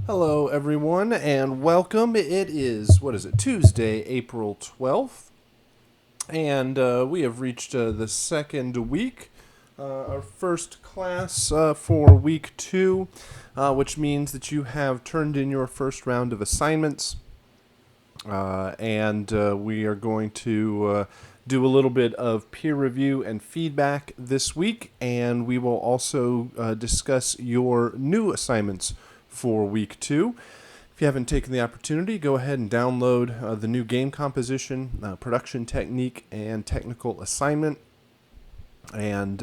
Hello, everyone, and welcome. It is, Tuesday, April 12th, and we have reached the second week, our first class for week two, which means that you have turned in your first round of assignments, and we are going to do a little bit of peer review and feedback this week, and we will also discuss your new assignments for week two. If you haven't taken the opportunity, go ahead and download the new game composition, production technique, and technical assignment, and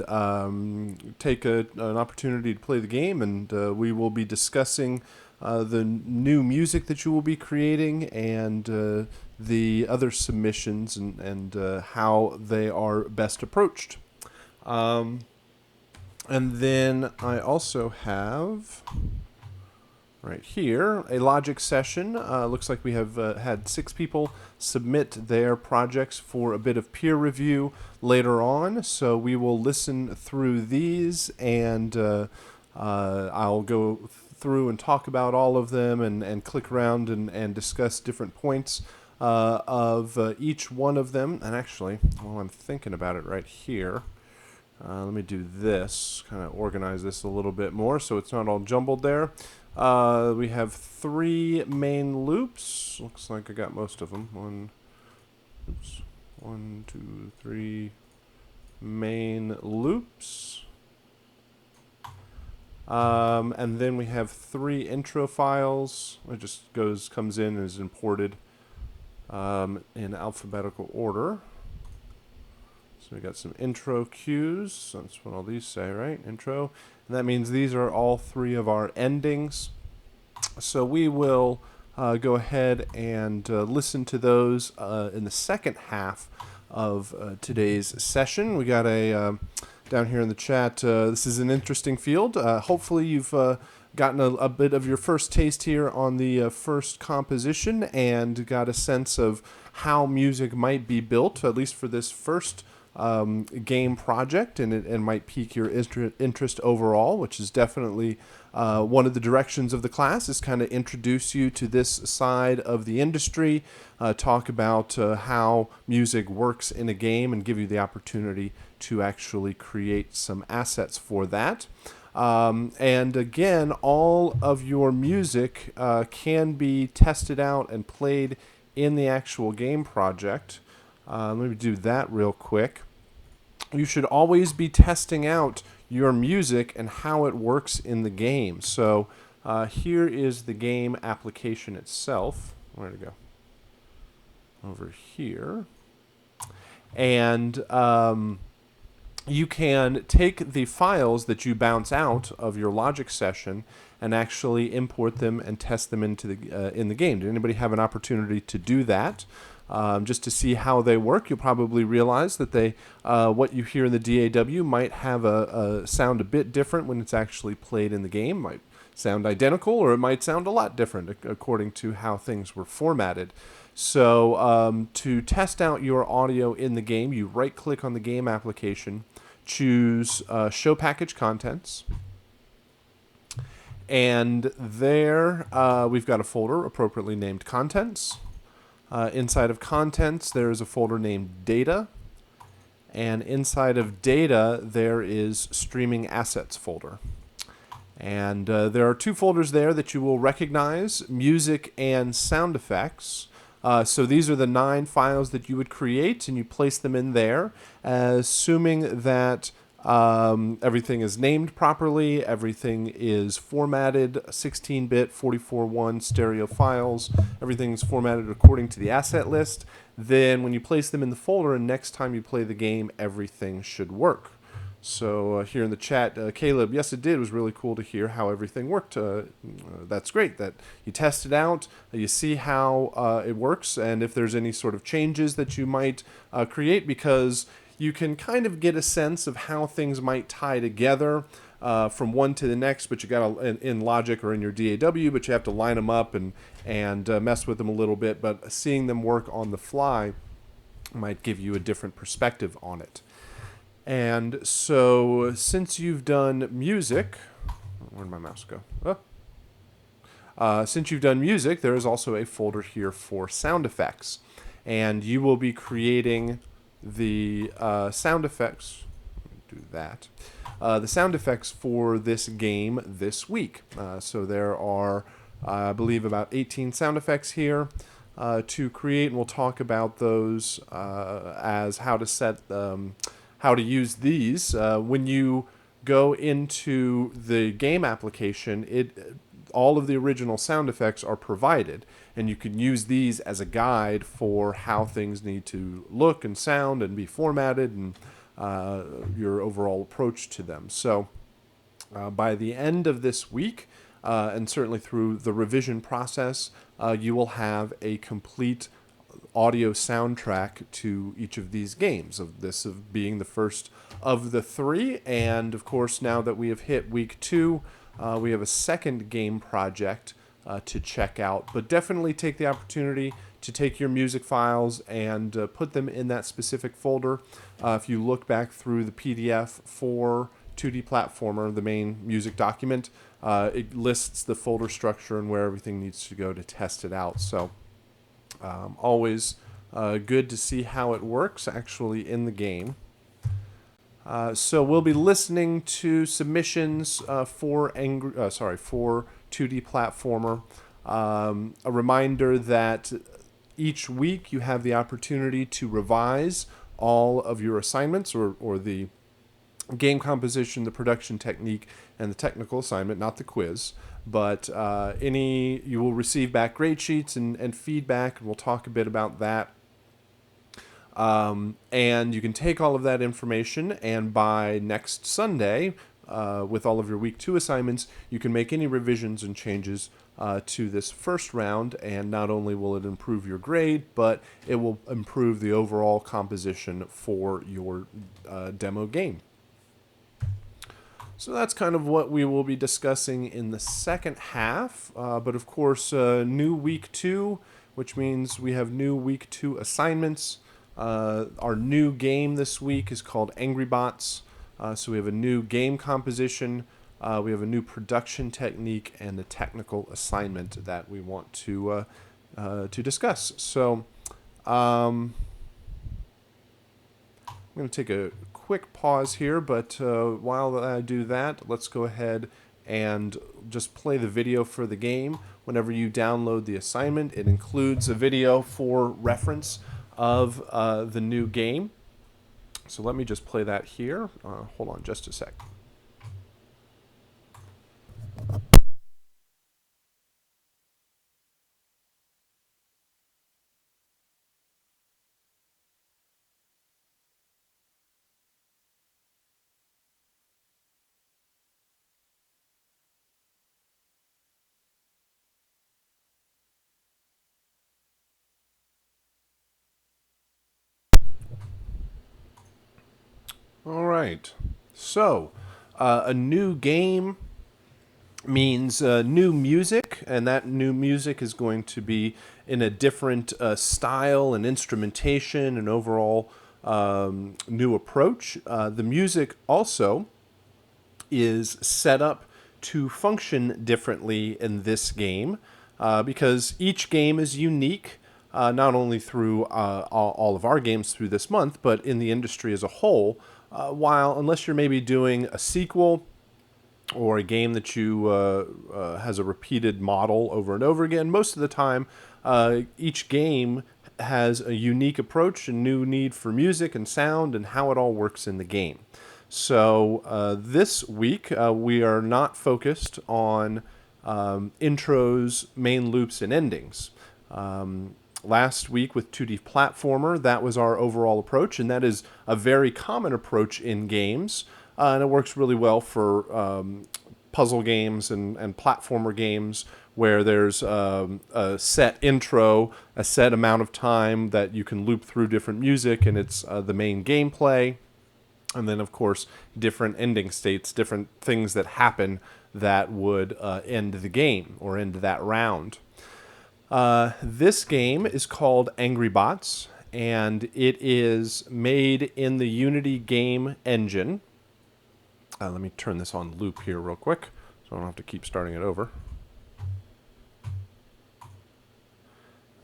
take an opportunity to play the game. And we will be discussing the new music that you will be creating and the other submissions and how they are best approached. And then I also have right here a logic session. Looks like we have had 6 people submit their projects for a bit of peer review later on. So we will listen through these, and I'll go through and talk about all of them and click around and discuss different points of each one of them. And actually, while I'm thinking about it right here, let me do this, kind of organize this a little bit more so it's not all jumbled there. We have 3 main loops. Looks like I got most of them. 1, 2, 3 main loops. And then we have 3 intro files. It just comes in and is imported in alphabetical order. So we got some intro cues. That's what all these say, right? Intro. And that means these are all 3 of our endings. So we will go ahead and listen to those in the second half of today's session. We got a down here in the chat. This is an interesting field. Hopefully you've gotten a bit of your first taste here on the first composition and got a sense of how music might be built, at least for this first game project, and it might pique your interest overall, which is definitely one of the directions of the class, is kind of introduce you to this side of the industry, talk about how music works in a game, and give you the opportunity to actually create some assets for that. And again, all of your music can be tested out and played in the actual game project. Let me do that real quick. You should always be testing out your music and how it works in the game. So here is the game application itself. Where'd it go? Over here. And you can take the files that you bounce out of your logic session and actually import them and test them into in the game. Did anybody have an opportunity to do that? Just to see how they work, you'll probably realize that what you hear in the DAW might have a sound a bit different when it's actually played in the game. Might sound identical, or it might sound a lot different according to how things were formatted. So to test out your audio in the game, you right-click on the game application, choose Show Package Contents, and there we've got a folder appropriately named Contents. Inside of Contents, there is a folder named Data, and inside of Data, there is Streaming Assets folder. And there are 2 folders there that you will recognize, Music and Sound Effects. So these are the 9 files that you would create, and you place them in there, assuming that everything is named properly, everything is formatted 16-bit, 44.1 stereo files, everything's formatted according to the asset list. Then when you place them in the folder and next time you play the game, everything should work. So here in the chat, Caleb, yes it did. It was really cool to hear how everything worked. That's great that you test it out, you see how it works, and if there's any sort of changes that you might create, because you can kind of get a sense of how things might tie together from one to the next, but you got to, in Logic or in your DAW, but you have to line them up and mess with them a little bit, but seeing them work on the fly might give you a different perspective on it. And so since you've done music, where'd my mouse go? Oh. Since you've done music, there is also a folder here for sound effects. And you will be creating the sound effects. Do that. The sound effects for this game this week. So there are, I believe, about 18 sound effects here to create, and we'll talk about those as how to set, how to use these. When you go into the game application, all of the original sound effects are provided, and you can use these as a guide for how things need to look and sound and be formatted, and your overall approach to them. So by the end of this week, and certainly through the revision process, you will have a complete audio soundtrack to each of these games, of this of being the first of the three. And of course, now that we have hit week 2, we have a second game project to check out. But definitely take the opportunity to take your music files and put them in that specific folder. If you look back through the PDF for 2D Platformer, the main music document, it lists the folder structure and where everything needs to go to test it out. So always good to see how it works actually in the game. So we'll be listening to submissions for 2D Platformer. A reminder that each week you have the opportunity to revise all of your assignments, or the game composition, the production technique, and the technical assignment, not the quiz. But you will receive back grade sheets and feedback, and we'll talk a bit about that. And you can take all of that information, and by next Sunday, with all of your week 2 assignments, you can make any revisions and changes to this first round, and not only will it improve your grade, but it will improve the overall composition for your demo game. So that's kind of what we will be discussing in the second half. But of course, new week 2, which means we have new week 2 assignments. Our new game this week is called Angry Bots. So we have a new game composition, we have a new production technique, and a technical assignment that we want to discuss. So I'm going to take a quick pause here, but while I do that, let's go ahead and just play the video for the game. Whenever you download the assignment, it includes a video for reference of the new game. So let me just play that here. Hold on just a sec. All right. So a new game means new music, and that new music is going to be in a different style and instrumentation and overall new approach. The music also is set up to function differently in this game because each game is unique, not only through all of our games through this month, but in the industry as a whole. While, unless you're maybe doing a sequel or a game that you has a repeated model over and over again, most of the time each game has a unique approach and new need for music and sound and how it all works in the game. So this week we are not focused on intros, main loops, and endings. Last week with 2D Platformer, that was our overall approach, and that is a very common approach in games, and it works really well for puzzle games and platformer games where there's a set intro, a set amount of time that you can loop through different music, and it's the main gameplay. And then, of course, different ending states, different things that happen that would end the game or end that round. This game is called Angry Bots, and it is made in the Unity game engine. Let me turn this on loop here real quick, so I don't have to keep starting it over.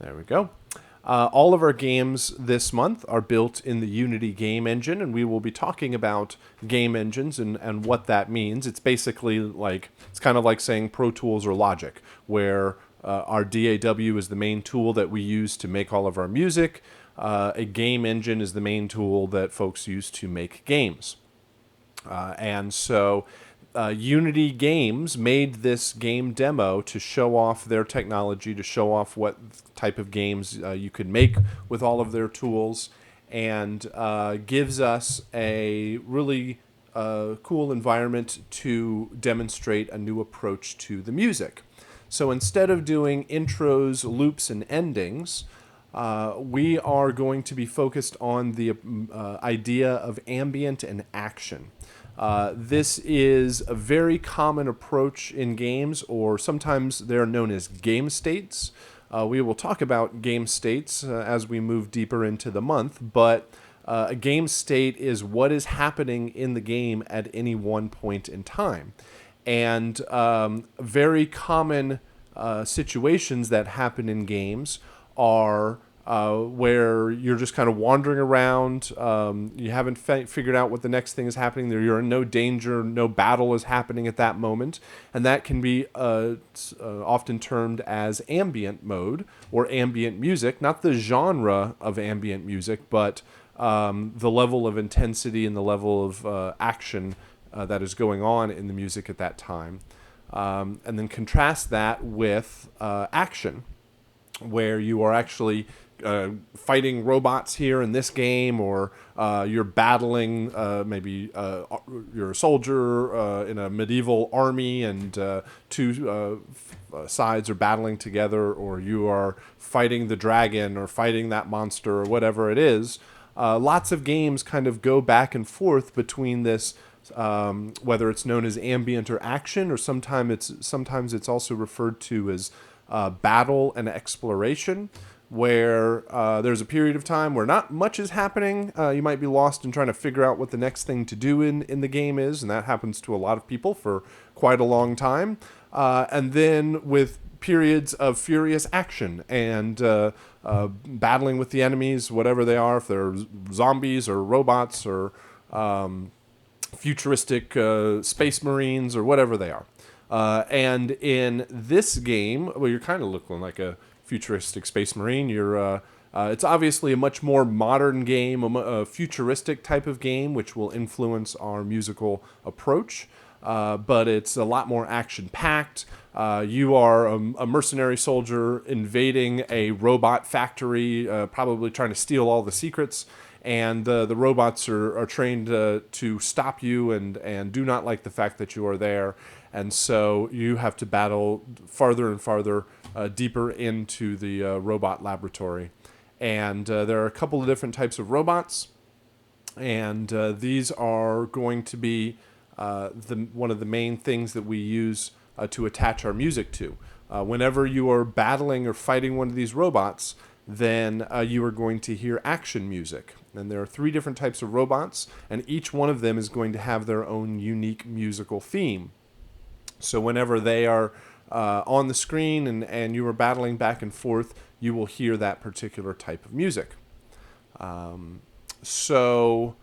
There we go. All of our games this month are built in the Unity game engine, and we will be talking about game engines and what that means. It's basically it's kind of like saying Pro Tools or Logic, where our DAW is the main tool that we use to make all of our music. A game engine is the main tool that folks use to make games. And so Unity Games made this game demo to show off their technology, to show off what type of games you could make with all of their tools, and gives us a really cool environment to demonstrate a new approach to the music. So instead of doing intros, loops, and endings, we are going to be focused on the idea of ambient and action. This is a very common approach in games, or sometimes they're known as game states. We will talk about game states as we move deeper into the month, but a game state is what is happening in the game at any one point in time. And very common situations that happen in games are where you're just kind of wandering around. You haven't figured out what the next thing is happening. You're in no danger, no battle is happening at that moment. And that can be often termed as ambient mode or ambient music. Not the genre of ambient music, but the level of intensity and the level of action that is going on in the music at that time. And then contrast that with action, where you are actually fighting robots here in this game, or you're battling, maybe you're a soldier in a medieval army and two sides are battling together, or you are fighting the dragon or fighting that monster or whatever it is. Lots of games kind of go back and forth between this, whether it's known as ambient or action, or sometimes it's also referred to as battle and exploration, where there's a period of time where not much is happening. You might be lost in trying to figure out what the next thing to do in the game is, and that happens to a lot of people for quite a long time. And then with periods of furious action and battling with the enemies, whatever they are, if they're zombies or robots or futuristic space marines or whatever they are. And in this game, well, you're kind of looking like a futuristic space marine. It's obviously a much more modern game, a futuristic type of game, which will influence our musical approach. But it's a lot more action-packed. You are a mercenary soldier invading a robot factory, probably trying to steal all the secrets. And the robots are trained to stop you and do not like the fact that you are there. And so you have to battle farther and farther deeper into the robot laboratory. And there are a couple of different types of robots. And these are going to be one of the main things that we use to attach our music to. Whenever you are battling or fighting one of these robots, then you are going to hear action music. And there are 3 different types of robots, and each one of them is going to have their own unique musical theme. So whenever they are on the screen and you are battling back and forth, you will hear that particular type of music. So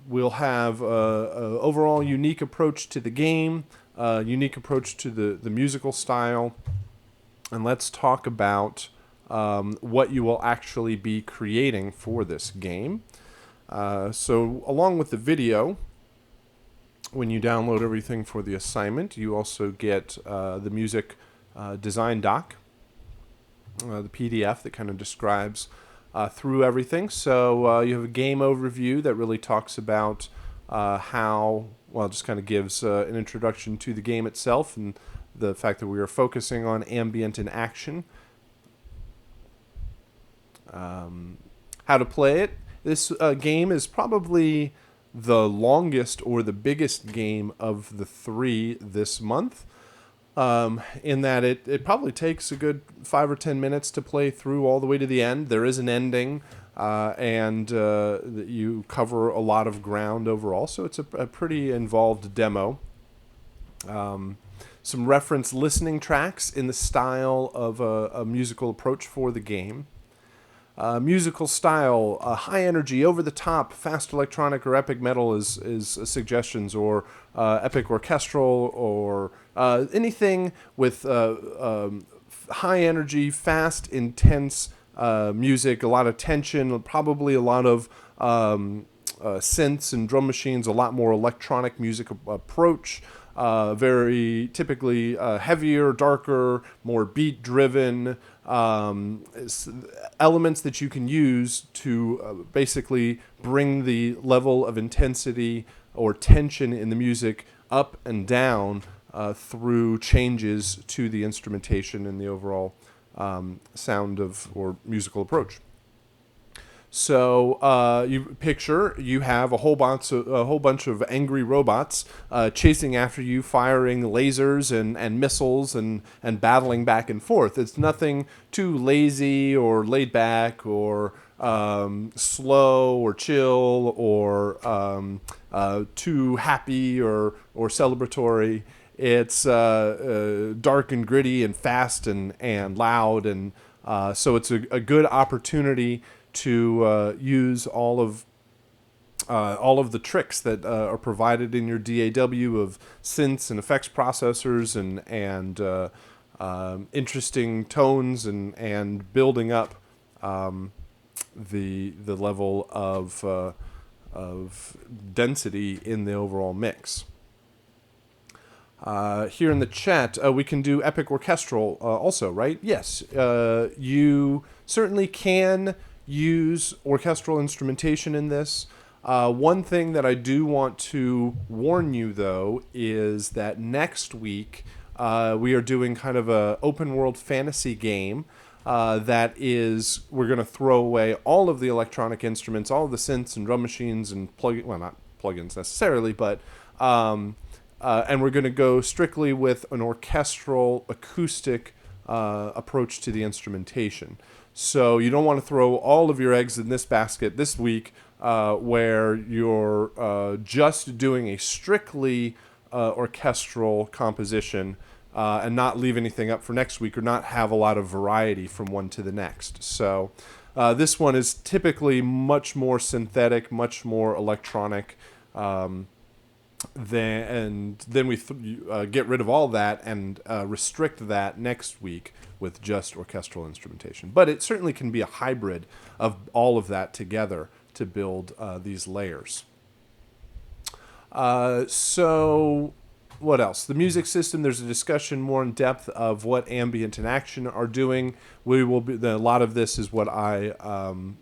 we'll have an overall unique approach to the game, unique approach to the musical style. And let's talk about what you will actually be creating for this game. So along with the video, when you download everything for the assignment, you also get the music design doc, the PDF that kind of describes through everything. So you have a game overview that really talks about just kind of gives an introduction to the game itself and the fact that we are focusing on ambient and action. How to play it. This game is probably the longest or the biggest game of the 3 this month, in that it probably takes a good 5 or 10 minutes to play through all the way to the end. There is an ending, and you cover a lot of ground overall, so it's a pretty involved demo. some reference listening tracks in the style of a musical approach for the game. Musical style, high energy, over the top, fast electronic or epic metal is suggestions, or epic orchestral, or anything with high energy, fast, intense music, a lot of tension, probably a lot of synths and drum machines, a lot more electronic music approach. Very typically heavier, darker, more beat-driven elements that you can use to basically bring the level of intensity or tension in the music up and down through changes to the instrumentation and the overall sound of or musical approach. So you picture you have a whole bunch of angry robots chasing after you, firing lasers and missiles and battling back and forth. It's nothing too lazy or laid back or slow or chill or too happy or celebratory. It's dark and gritty and fast and loud, and so it's a good opportunity to use all of the tricks that are provided in your DAW of synths and effects processors and interesting tones and building up the level of density in the overall mix. Here in the chat, we can do epic orchestral also, right? Yes, you certainly can use orchestral instrumentation in this. One thing that I do want to warn you, though, is that next week we are doing kind of a open world fantasy game that is, we're going to throw away all of the electronic instruments, all of the synths and drum machines and not plugins necessarily, but and we're going to go strictly with an orchestral acoustic approach to the instrumentation. So you don't want to throw all of your eggs in this basket this week where you're just doing a strictly orchestral composition and not leave anything up for next week or not have a lot of variety from one to the next. So this one is typically much more synthetic, much more electronic. Then we get rid of all that and restrict that next week with just orchestral instrumentation. But it certainly can be a hybrid of all of that together to build these layers. So what else? The music system, there's a discussion more in depth of what ambient and action are doing. A lot of this is what I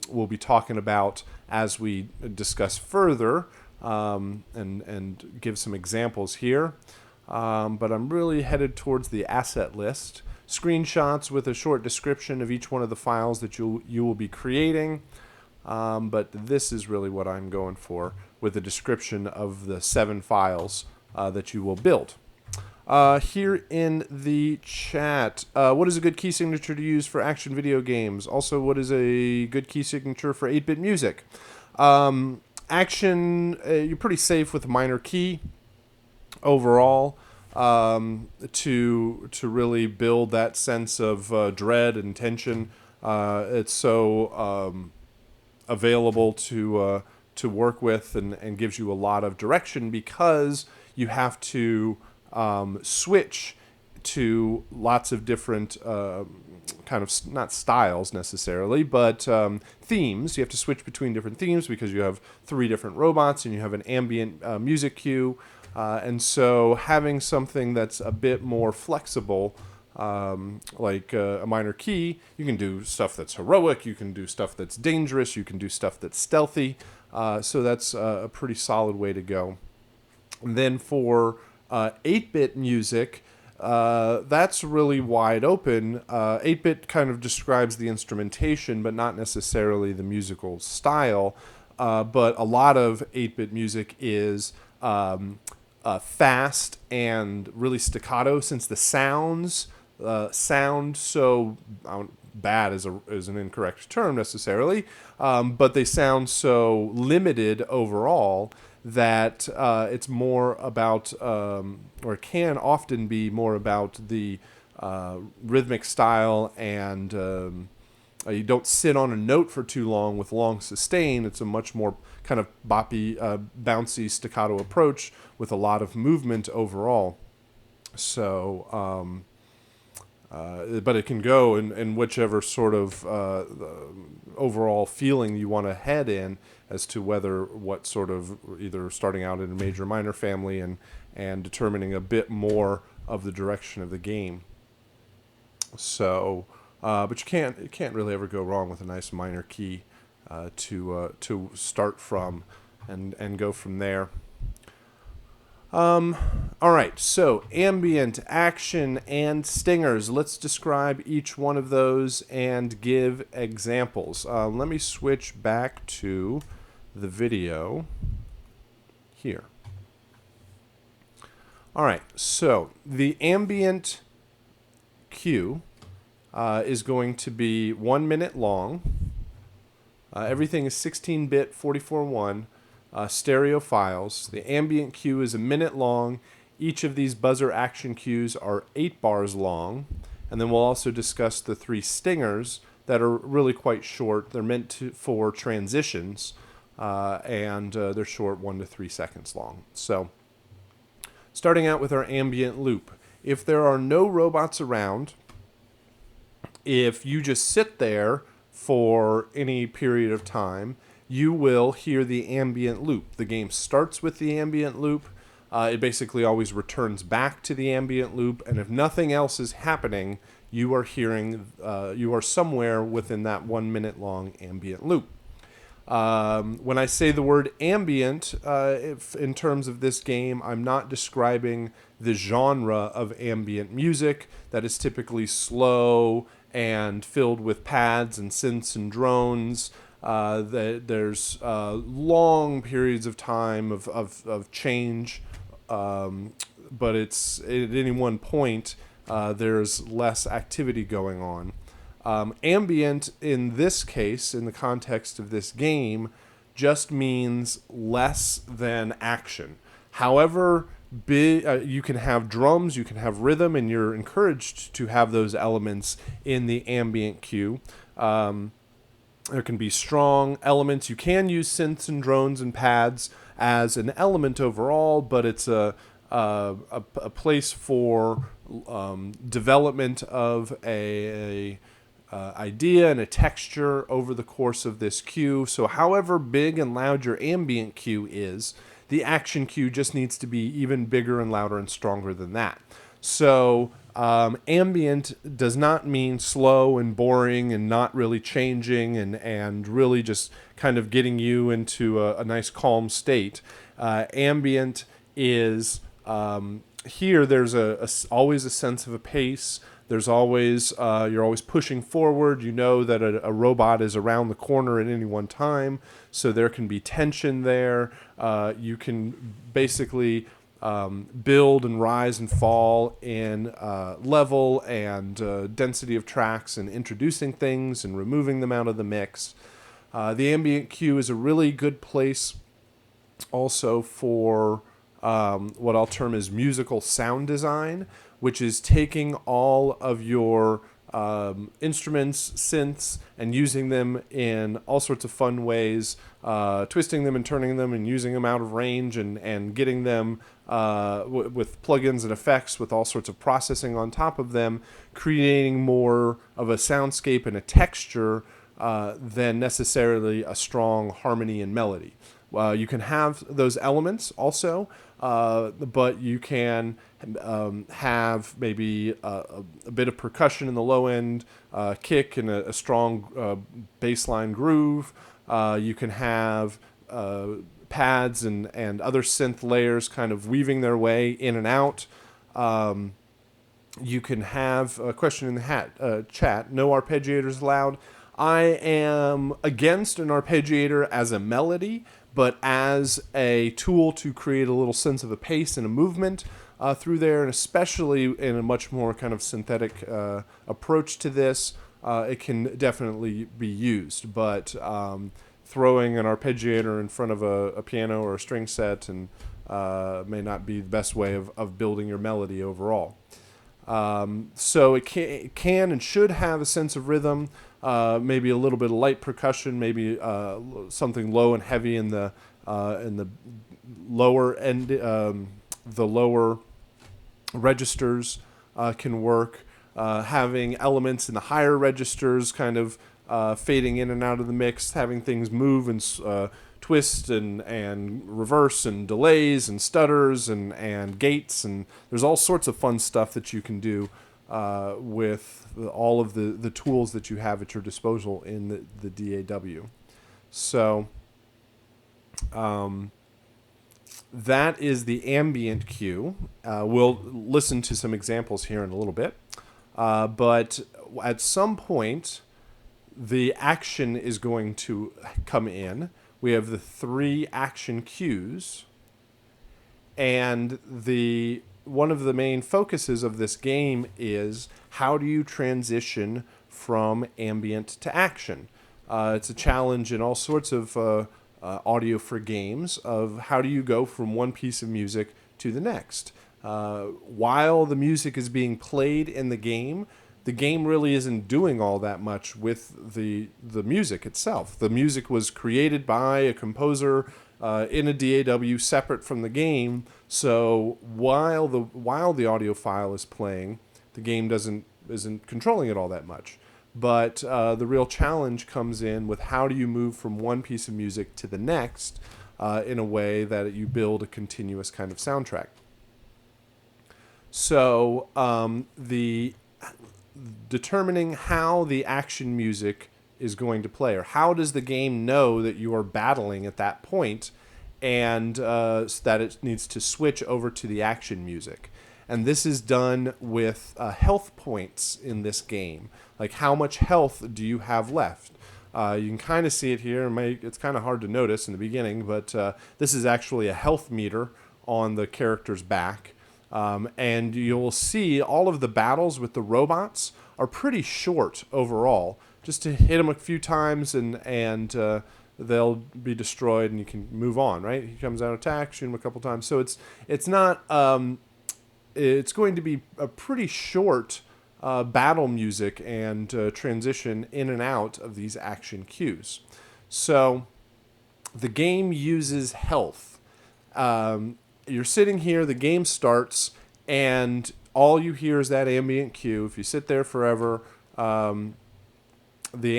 will be talking about as we discuss further. And give some examples here. But I'm really headed towards the asset list. Screenshots with a short description of each one of the files that you will be creating. But this is really what I'm going for, with a description of the 7 files that you will build. Here in the chat, what is a good key signature to use for action video games? Also, what is a good key signature for 8-bit music? Action, you're pretty safe with a minor key overall to really build that sense of dread and tension. It's so available to work with and gives you a lot of direction because you have to switch to lots of different kind of, not styles necessarily, but themes. You have to switch between different themes because you have 3 different robots and you have an ambient music cue. And so having something that's a bit more flexible, like a minor key, you can do stuff that's heroic, you can do stuff that's dangerous, you can do stuff that's stealthy. So that's a pretty solid way to go. And then for 8-bit music, that's really wide open. 8-bit kind of describes the instrumentation, but not necessarily the musical style. But a lot of 8-bit music is fast and really staccato, since the sounds sound so bad is an incorrect term necessarily, but they sound so limited overall that it's more about, or can often be more about the rhythmic style, and you don't sit on a note for too long with long sustain. It's a much more kind of boppy, bouncy staccato approach with a lot of movement overall. So, but it can go in whichever sort of overall feeling you want to head in, as to what sort of, either starting out in a major or minor family and determining a bit more of the direction of the game. So, but you can't really ever go wrong with a nice minor key to start from and go from there. All right, so ambient, action, and stingers. Let's describe each one of those and give examples. Let me switch back to the video here. All right, so the ambient cue is going to be 1 minute long. Everything is 16-bit 44.1 stereo files. The ambient cue is a minute long. Each of these buzzer action cues are 8 bars long. And then we'll also discuss the 3 stingers that are really quite short. They're meant for transitions, and they're short, 1 to 3 seconds long. So, starting out with our ambient loop. If there are no robots around, if you just sit there for any period of time, you will hear the ambient loop. The game starts with the ambient loop. It basically always returns back to the ambient loop, and if nothing else is happening, you are hearing, you are somewhere within that 1 minute long ambient loop. When I say the word ambient, if in terms of this game, I'm not describing the genre of ambient music that is typically slow and filled with pads and synths and drones. There's long periods of time of change, but it's at any one point there's less activity going on. Ambient in this case, in the context of this game, just means less than action. However, you can have drums, you can have rhythm, and you're encouraged to have those elements in the ambient cue. There can be strong elements. You can use synths and drones and pads as an element overall, but it's a place for development of a idea and a texture over the course of this cue. So however big and loud your ambient cue is, the action cue just needs to be even bigger and louder and stronger than that. So ambient does not mean slow and boring and not really changing and really just kind of getting you into a nice calm state. Ambient is, here there's always a sense of a pace. There's always, you're always pushing forward. You know that a robot is around the corner at any one time, so there can be tension there. You can basically build and rise and fall in level and density of tracks, and introducing things and removing them out of the mix. The ambient cue is a really good place also for what I'll term as musical sound design, which is taking all of your instruments, synths, and using them in all sorts of fun ways, twisting them and turning them and using them out of range, and getting them with plugins and effects with all sorts of processing on top of them, creating more of a soundscape and a texture than necessarily a strong harmony and melody. You can have those elements also, but you can have maybe a bit of percussion in the low end, kick, and a strong bass line groove. You can have pads and other synth layers kind of weaving their way in and out. You can have a question in the chat. No arpeggiators allowed. I am against an arpeggiator as a melody, but as a tool to create a little sense of a pace and a movement through there, and especially in a much more kind of synthetic approach to this, it can definitely be used. But throwing an arpeggiator in front of a piano or a string set, and may not be the best way of building your melody overall. So it can and should have a sense of rhythm, maybe a little bit of light percussion, maybe something low and heavy in the lower end, the lower registers can work. Having elements in the higher registers kind of fading in and out of the mix, having things move and twist and reverse, and delays and stutters and gates, and there's all sorts of fun stuff that you can do with all of the tools that you have at your disposal in the DAW. So that is the ambient cue. We'll listen to some examples here in a little bit. But at some point, the action is going to come in. We have the 3 action cues. And one of the main focuses of this game is how do you transition from ambient to action? It's a challenge in all sorts of audio for games of how do you go from one piece of music to the next. While the music is being played in the game really isn't doing all that much with the music itself. The music was created by a composer in a DAW separate from the game. So while the audio file is playing, the game isn't controlling it all that much. But the real challenge comes in with how do you move from one piece of music to the next in a way that you build a continuous kind of soundtrack. So the determining how the action music is going to play, or how does the game know that you are battling at that point, and that it needs to switch over to the action music. And this is done with health points in this game. Like, how much health do you have left? You can kind of see it here. It's kind of hard to notice in the beginning, but this is actually a health meter on the character's back. And you'll see all of the battles with the robots are pretty short overall. Just to hit them a few times and they'll be destroyed and you can move on, right? He comes out, attack, shoot him a couple times. So it's not... it's going to be a pretty short battle music and transition in and out of these action cues. So the game uses health. You're sitting here, the game starts, and all you hear is that ambient cue. If you sit there forever, the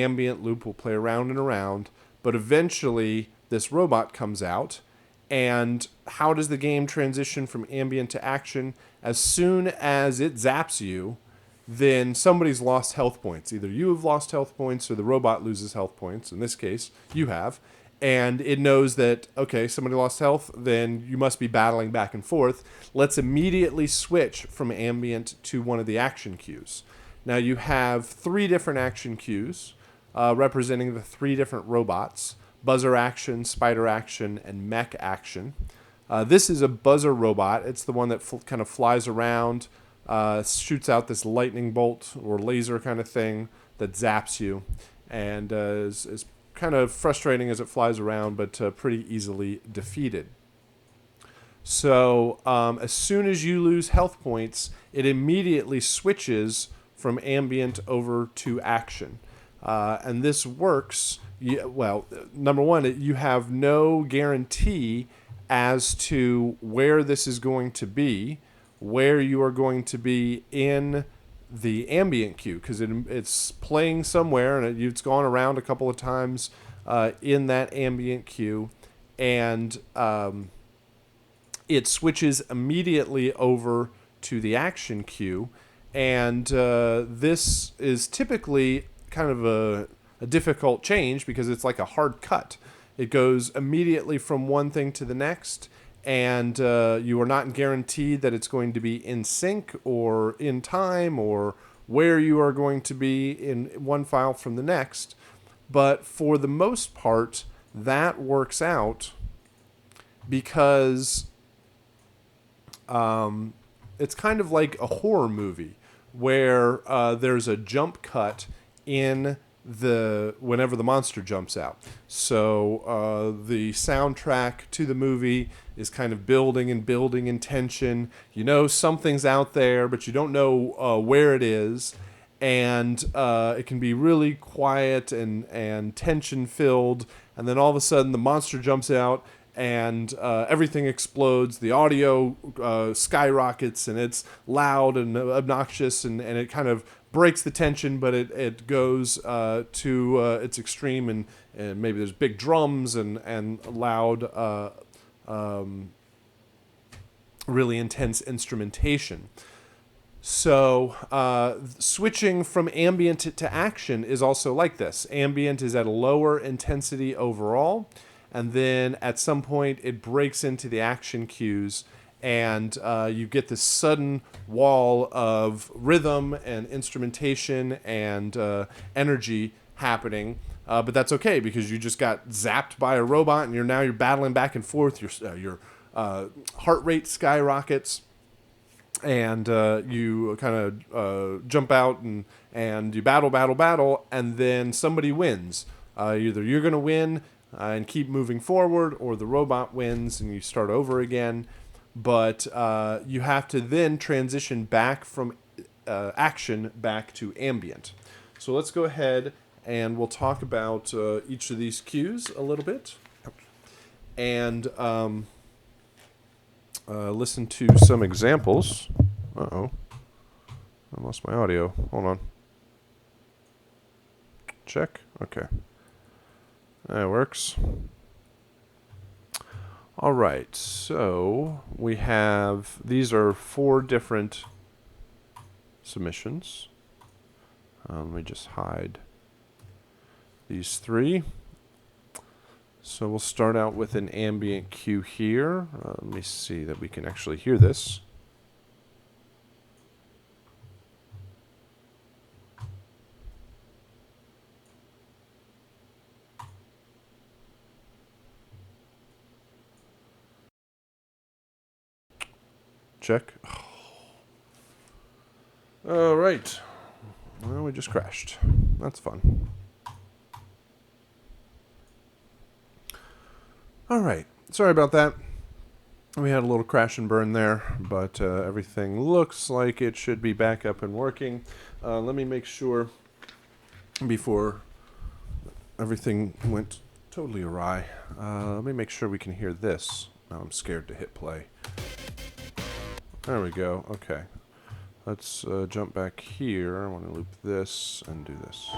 ambient loop will play around and around, but eventually this robot comes out. And how does the game transition from ambient to action? As soon as it zaps you, then somebody's lost health points. Either you have lost health points or the robot loses health points. In this case, you have. And it knows that, okay, somebody lost health, then you must be battling back and forth. Let's immediately switch from ambient to one of the action cues. Now you have 3 different action cues representing the 3 different robots: buzzer action, spider action, and mech action. This is a buzzer robot. It's the one that kind of flies around, shoots out this lightning bolt or laser kind of thing that zaps you, and is kind of frustrating as it flies around, but pretty easily defeated. So as soon as you lose health points, it immediately switches from ambient over to action. And this works... well, number one, you have no guarantee as to where this is going to be, where you are going to be in the ambient cue, because it's playing somewhere, and it's gone around a couple of times in that ambient cue, and it switches immediately over to the action cue, and this is typically kind of a difficult change because it's like a hard cut. It goes immediately from one thing to the next, and you are not guaranteed that it's going to be in sync or in time or where you are going to be in one file from the next. But for the most part, that works out because it's kind of like a horror movie where there's a jump cut in whenever the monster jumps out. So the soundtrack to the movie is kind of building and building in tension. You know something's out there, but you don't know where it is. And it can be really quiet and tension filled. And then all of a sudden the monster jumps out and everything explodes. The audio skyrockets and it's loud and obnoxious and it kind of breaks the tension, but it goes to its extreme, and maybe there's big drums and loud, really intense instrumentation. So switching from ambient to action is also like this. Ambient is at a lower intensity overall, and then at some point it breaks into the action cues, and you get this sudden wall of rhythm and instrumentation and energy happening. But that's okay because you just got zapped by a robot, and you're battling back and forth. Your heart rate skyrockets, and you kind of jump out and you battle, and then somebody wins. Either you're going to win and keep moving forward, or the robot wins and you start over again. But you have to then transition back from action back to ambient. So let's go ahead and we'll talk about each of these cues a little bit, and listen to some examples. Uh-oh. I lost my audio. Hold on. Check. Okay. That works. All right, so we have, these are 4 different submissions. Let me just hide these 3. So we'll start out with an ambient cue here. Let me see that we can actually hear this. Check. All right. Well, we just crashed. That's fun. All right. Sorry about that. We had a little crash and burn there, but everything looks like it should be back up and working. Let me make sure before everything went totally awry. Let me make sure we can hear this. Now I'm scared to hit play. There we go. Okay. Let's jump back here. I want to loop this and do this.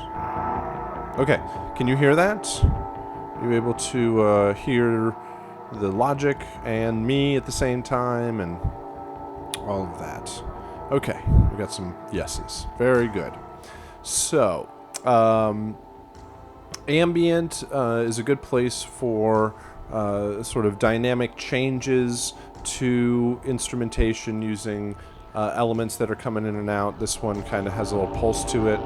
Okay. Can you hear that? Are you able to hear the logic and me at the same time and all of that? Okay. We got some yeses. Very good. So, ambient is a good place for sort of dynamic changes to instrumentation using elements that are coming in and out. This one kind of has a little pulse to it.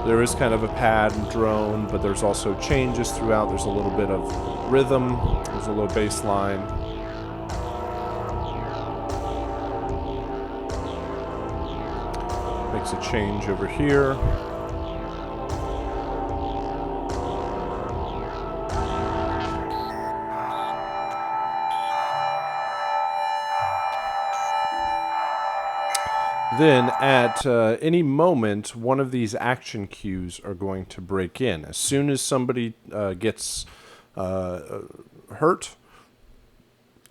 There is kind of a pad and drone, but there's also changes throughout. There's a little bit of rhythm. There's a little bass line. Makes a change over here. Then at any moment, one of these action cues are going to break in. As soon as somebody gets hurt,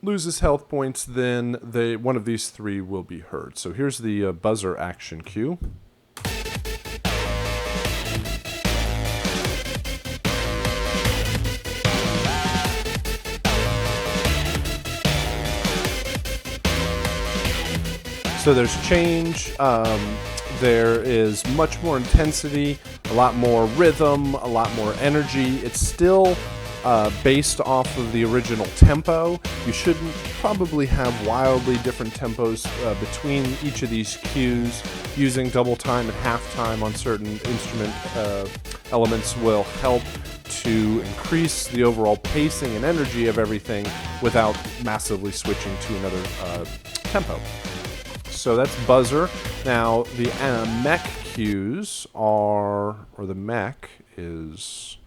loses health points, then one of these 3 will be heard. So here's the buzzer action cue. So there's change, there is much more intensity, a lot more rhythm, a lot more energy. It's still based off of the original tempo. You shouldn't probably have wildly different tempos between each of these cues. Using double time and half time on certain instrument elements will help to increase the overall pacing and energy of everything without massively switching to another tempo. So that's buzzer. Now the mech cue cues are, or the mech is,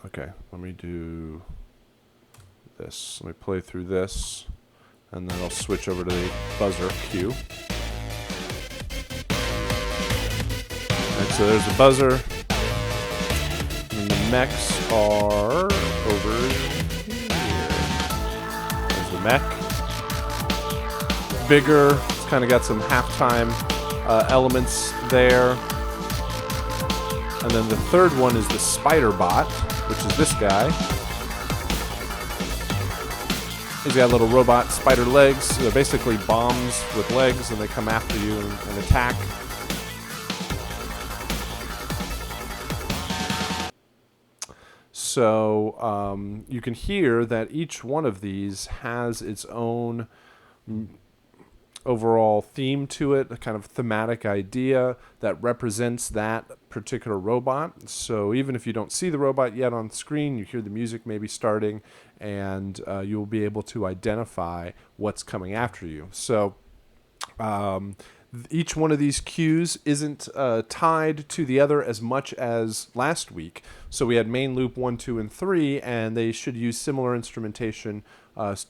okay, let me do this. Let me play through this, and then I'll switch over to the buzzer cue. Alright, so there's the buzzer. And the mechs are over here. There's the mech. Bigger. It's kind of got some halftime elements there. And then the third one is the spider bot, which is this guy. He's got little robot spider legs. So they're basically bombs with legs, and they come after you and attack. So you can hear that each one of these has its own overall theme to it, a kind of thematic idea that represents that particular robot. So even if you don't see the robot yet on screen, you hear the music maybe starting, and you'll be able to identify what's coming after you. So each one of these cues isn't tied to the other as much as last week. So we had main loop 1, 2, and 3, and they should use similar instrumentation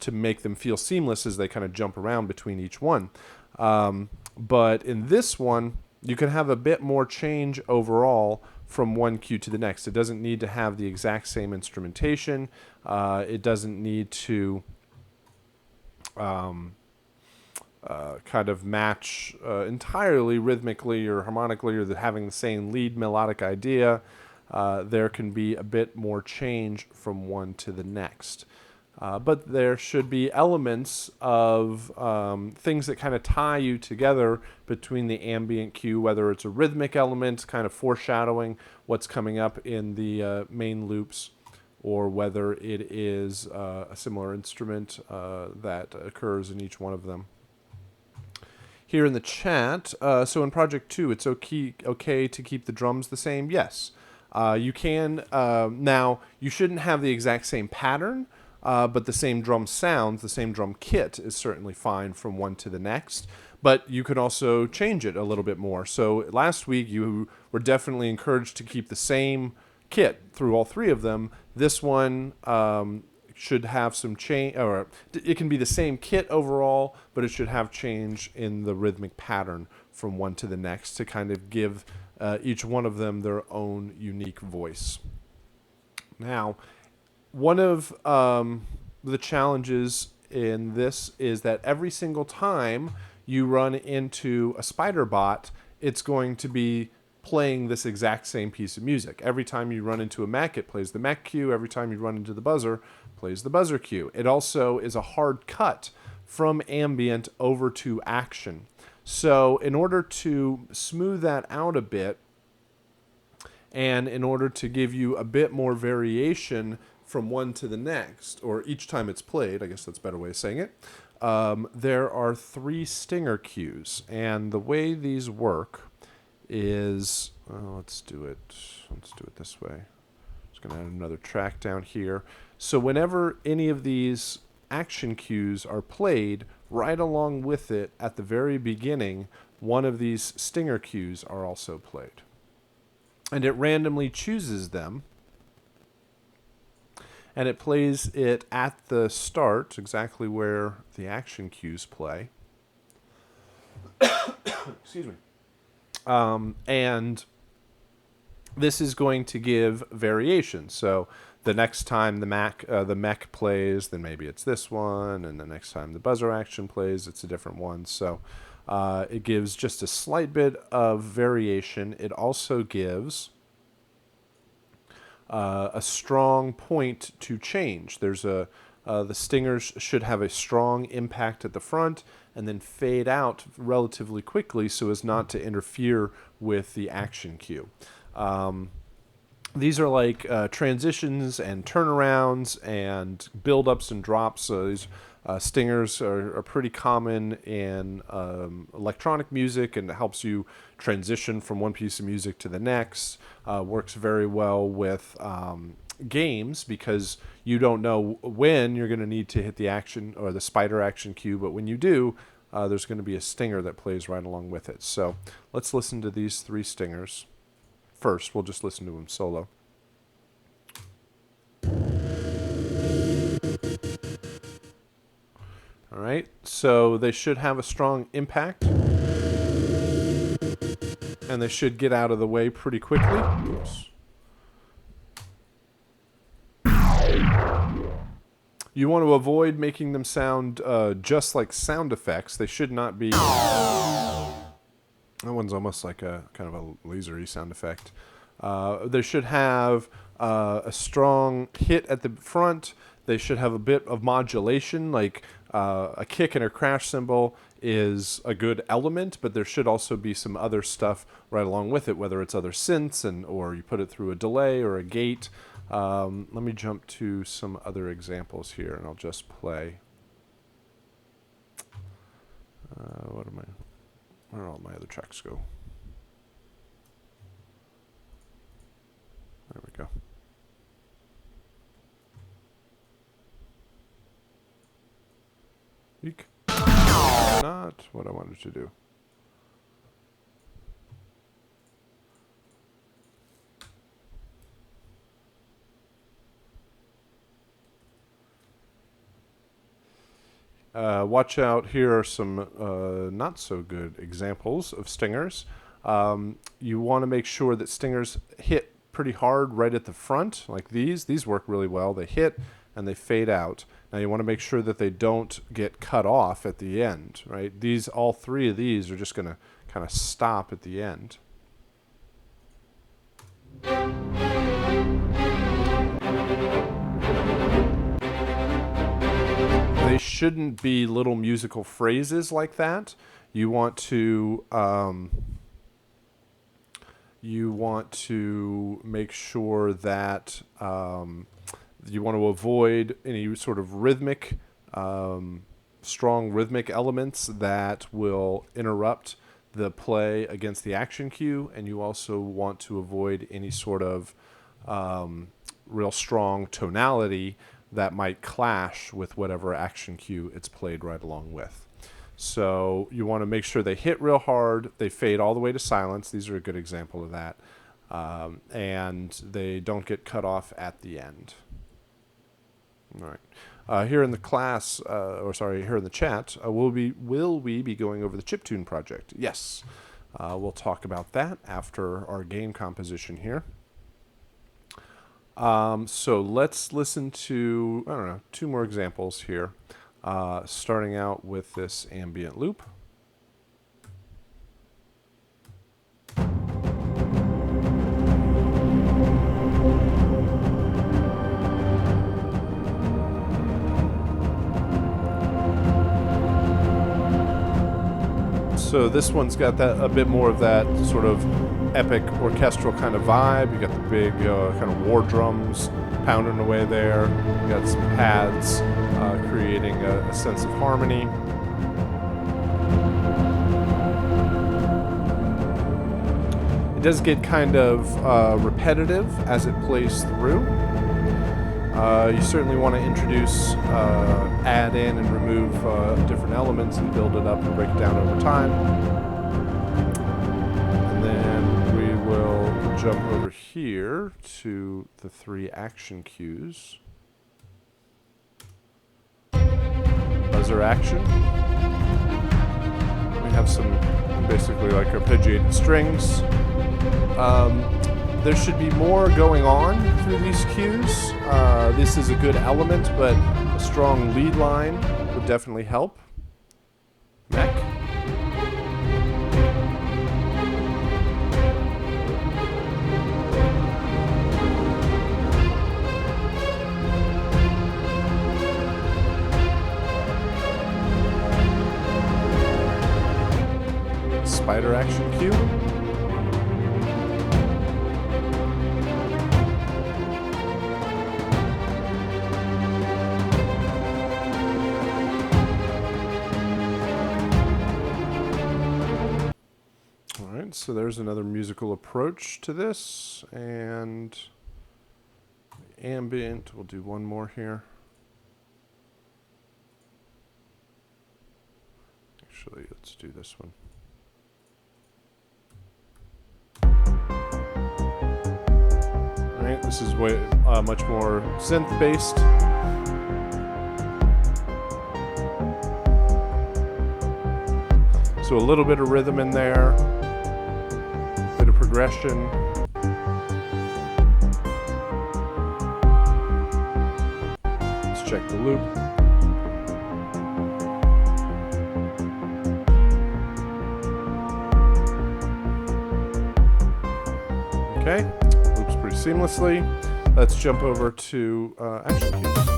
to make them feel seamless as they kind of jump around between each one. But in this one, you can have a bit more change overall from one cue to the next. It doesn't need to have the exact same instrumentation. It doesn't need to kind of match entirely rhythmically or harmonically, or having the same lead melodic idea. There can be a bit more change from one to the next. But there should be elements of things that kind of tie you together between the ambient cue, whether it's a rhythmic element, kind of foreshadowing what's coming up in the main loops, or whether it is a similar instrument that occurs in each one of them. Here in the chat, so in Project 2, it's okay to keep the drums the same? Yes. You can. Now, you shouldn't have the exact same pattern, but the same drum sounds, the same drum kit is certainly fine from one to the next. But you can also change it a little bit more. So last week, you were definitely encouraged to keep the same kit through all three of them. This one should have some change, or it can be the same kit overall, but it should have change in the rhythmic pattern from one to the next to kind of give each one of them their own unique voice. Now, one of the challenges in this is that every single time you run into a spider bot, it's going to be playing this exact same piece of music. Every time you run into a mech, it plays the mech cue. Every time you run into the buzzer, plays the buzzer cue. It also is a hard cut from ambient over to action. So in order to smooth that out a bit, and in order to give you a bit more variation from one to the next, or each time it's played, I guess that's a better way of saying it, there are 3 stinger cues. And the way these work is, let's do it this way. Just going to add another track down here. So whenever any of these action cues are played, right along with it at the very beginning, one of these stinger cues are also played. And it randomly chooses them, and it plays it at the start, exactly where the action cues play. Excuse me. And this is going to give variation. So the next time the mech plays, then maybe it's this one, and the next time the buzzer action plays, it's a different one. So it gives just a slight bit of variation. It also gives a strong point to change. There's the stingers should have a strong impact at the front and then fade out relatively quickly so as not to interfere with the action cue. These are like transitions and turnarounds and build-ups and drops. So these stingers are pretty common in electronic music, and it helps you transition from one piece of music to the next. Works very well with games because you don't know when you're going to need to hit the action or the spider action cue, but when you do, there's going to be a stinger that plays right along with it. So let's listen to these 3 stingers. First, we'll just listen to them solo. All right, so they should have a strong impact, and they should get out of the way pretty quickly. Oops. You want to avoid making them sound just like sound effects. They should not be... That one's almost like a kind of a lasery sound effect. They should have a strong hit at the front. They should have a bit of modulation, like a kick and a crash cymbal is a good element, but there should also be some other stuff right along with it, whether it's other synths or you put it through a delay or a gate. Let me jump to some other examples here, and I'll just play. Where all my other tracks go? There we go. Eek. Not what I wanted to do. Watch out, here are some not so good examples of stingers. You want to make sure that stingers hit pretty hard right at the front, like these. These work really well. They hit and they fade out. Now you want to make sure that they don't get cut off at the end, right? All 3 of these are just going to kind of stop at the end. They shouldn't be little musical phrases like that. You want to make sure that you want to avoid any sort of rhythmic, strong rhythmic elements that will interrupt the play against the action cue, and you also want to avoid any sort of real strong tonality that might clash with whatever action cue it's played right along with. So you want to make sure they hit real hard, they fade all the way to silence. These are a good example of that. And they don't get cut off at the end. All right. Here in the class, here in the chat, will we be going over the chiptune project? Yes. We'll talk about that after our game composition here. So let's listen to, 2 more examples here, starting out with this ambient loop. So this one's got a bit more of that sort of epic orchestral kind of vibe. You got the big kind of war drums pounding away there. You got some pads creating a sense of harmony. It does get kind of repetitive as it plays through. You certainly want to introduce, add in and remove different elements and build it up and break it down over time. And then we will jump over here to the 3 action cues. Buzzer action. We have some basically like arpeggiated strings. There should be more going on through these cues. This is a good element, but a strong lead line would definitely help. Mech. Spider action cue. So there's another musical approach to this, and ambient, we'll do one more here. Make Actually, let's do this one. All right, this is way much more synth-based. So a little bit of rhythm in there, bit of progression. Let's check the loop. Okay, loops pretty seamlessly. Let's jump over to action cues.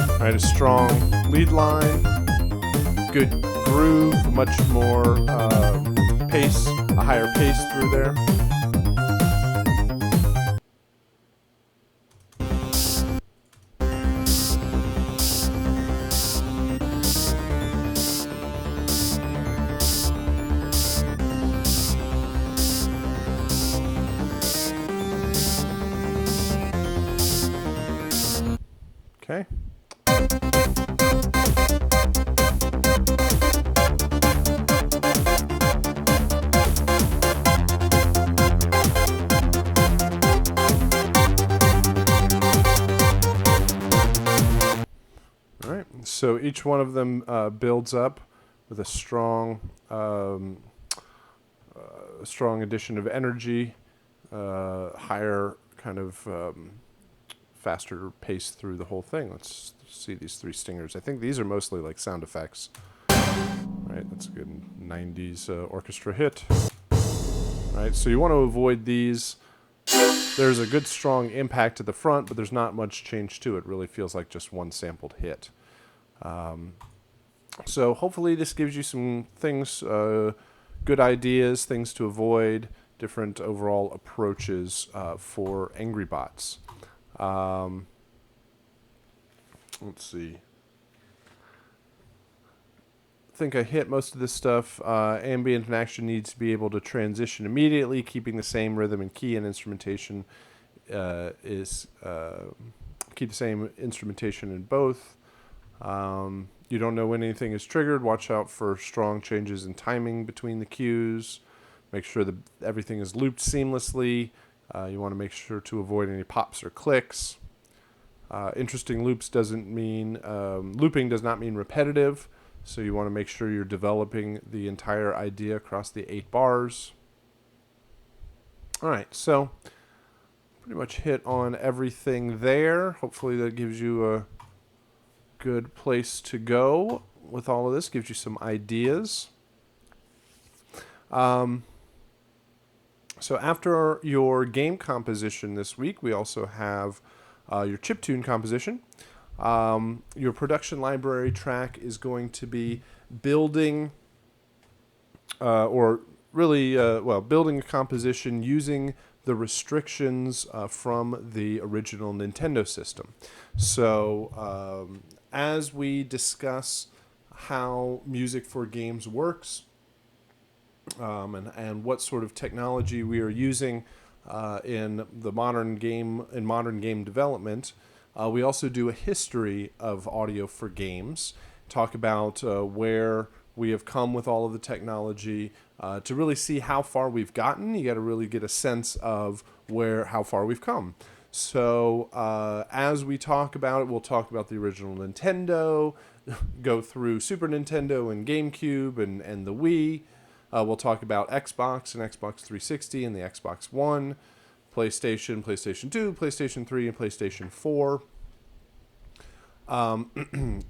All right, a strong lead line, good groove, much more pace, a higher pace through there. Okay. All right. So each one of them builds up with a strong addition of energy, higher kind of faster pace through the whole thing. Let's see these three stingers. I think these are mostly like sound effects. Right, that's a good 90s orchestra hit. Right, so you want to avoid these. There's a good strong impact at the front, but there's not much change to it. It really feels like just one sampled hit. So hopefully this gives you some things, good ideas, things to avoid, different overall approaches for Angry Bots. Let's see. I think I hit most of this stuff. Ambient and action needs to be able to transition immediately, keeping the same rhythm and key and instrumentation keep the same instrumentation in both. You don't know when anything is triggered. Watch out for strong changes in timing between the cues. Make sure that everything is looped seamlessly. You want to make sure to avoid any pops or clicks. Interesting loops doesn't mean looping does not mean repetitive, so you want to make sure you're developing the entire idea across the 8 bars. All right, so pretty much hit on everything there. Hopefully that gives you a good place to go with all of this, gives you some ideas. So after your game composition this week, we also have your chiptune composition. Your production library track is going to be building, building a composition using the restrictions from the original Nintendo system. So as we discuss how music for games works, and what sort of technology we are using in modern game development, we also do a history of audio for games, talk about where we have come with all of the technology, to really see how far we've gotten. You got to really get a sense of how far we've come. So as we talk about it, we'll talk about the original Nintendo, go through Super Nintendo and GameCube and the Wii. We'll talk about Xbox and Xbox 360 and the Xbox One, PlayStation, PlayStation 2, PlayStation 3, and PlayStation 4.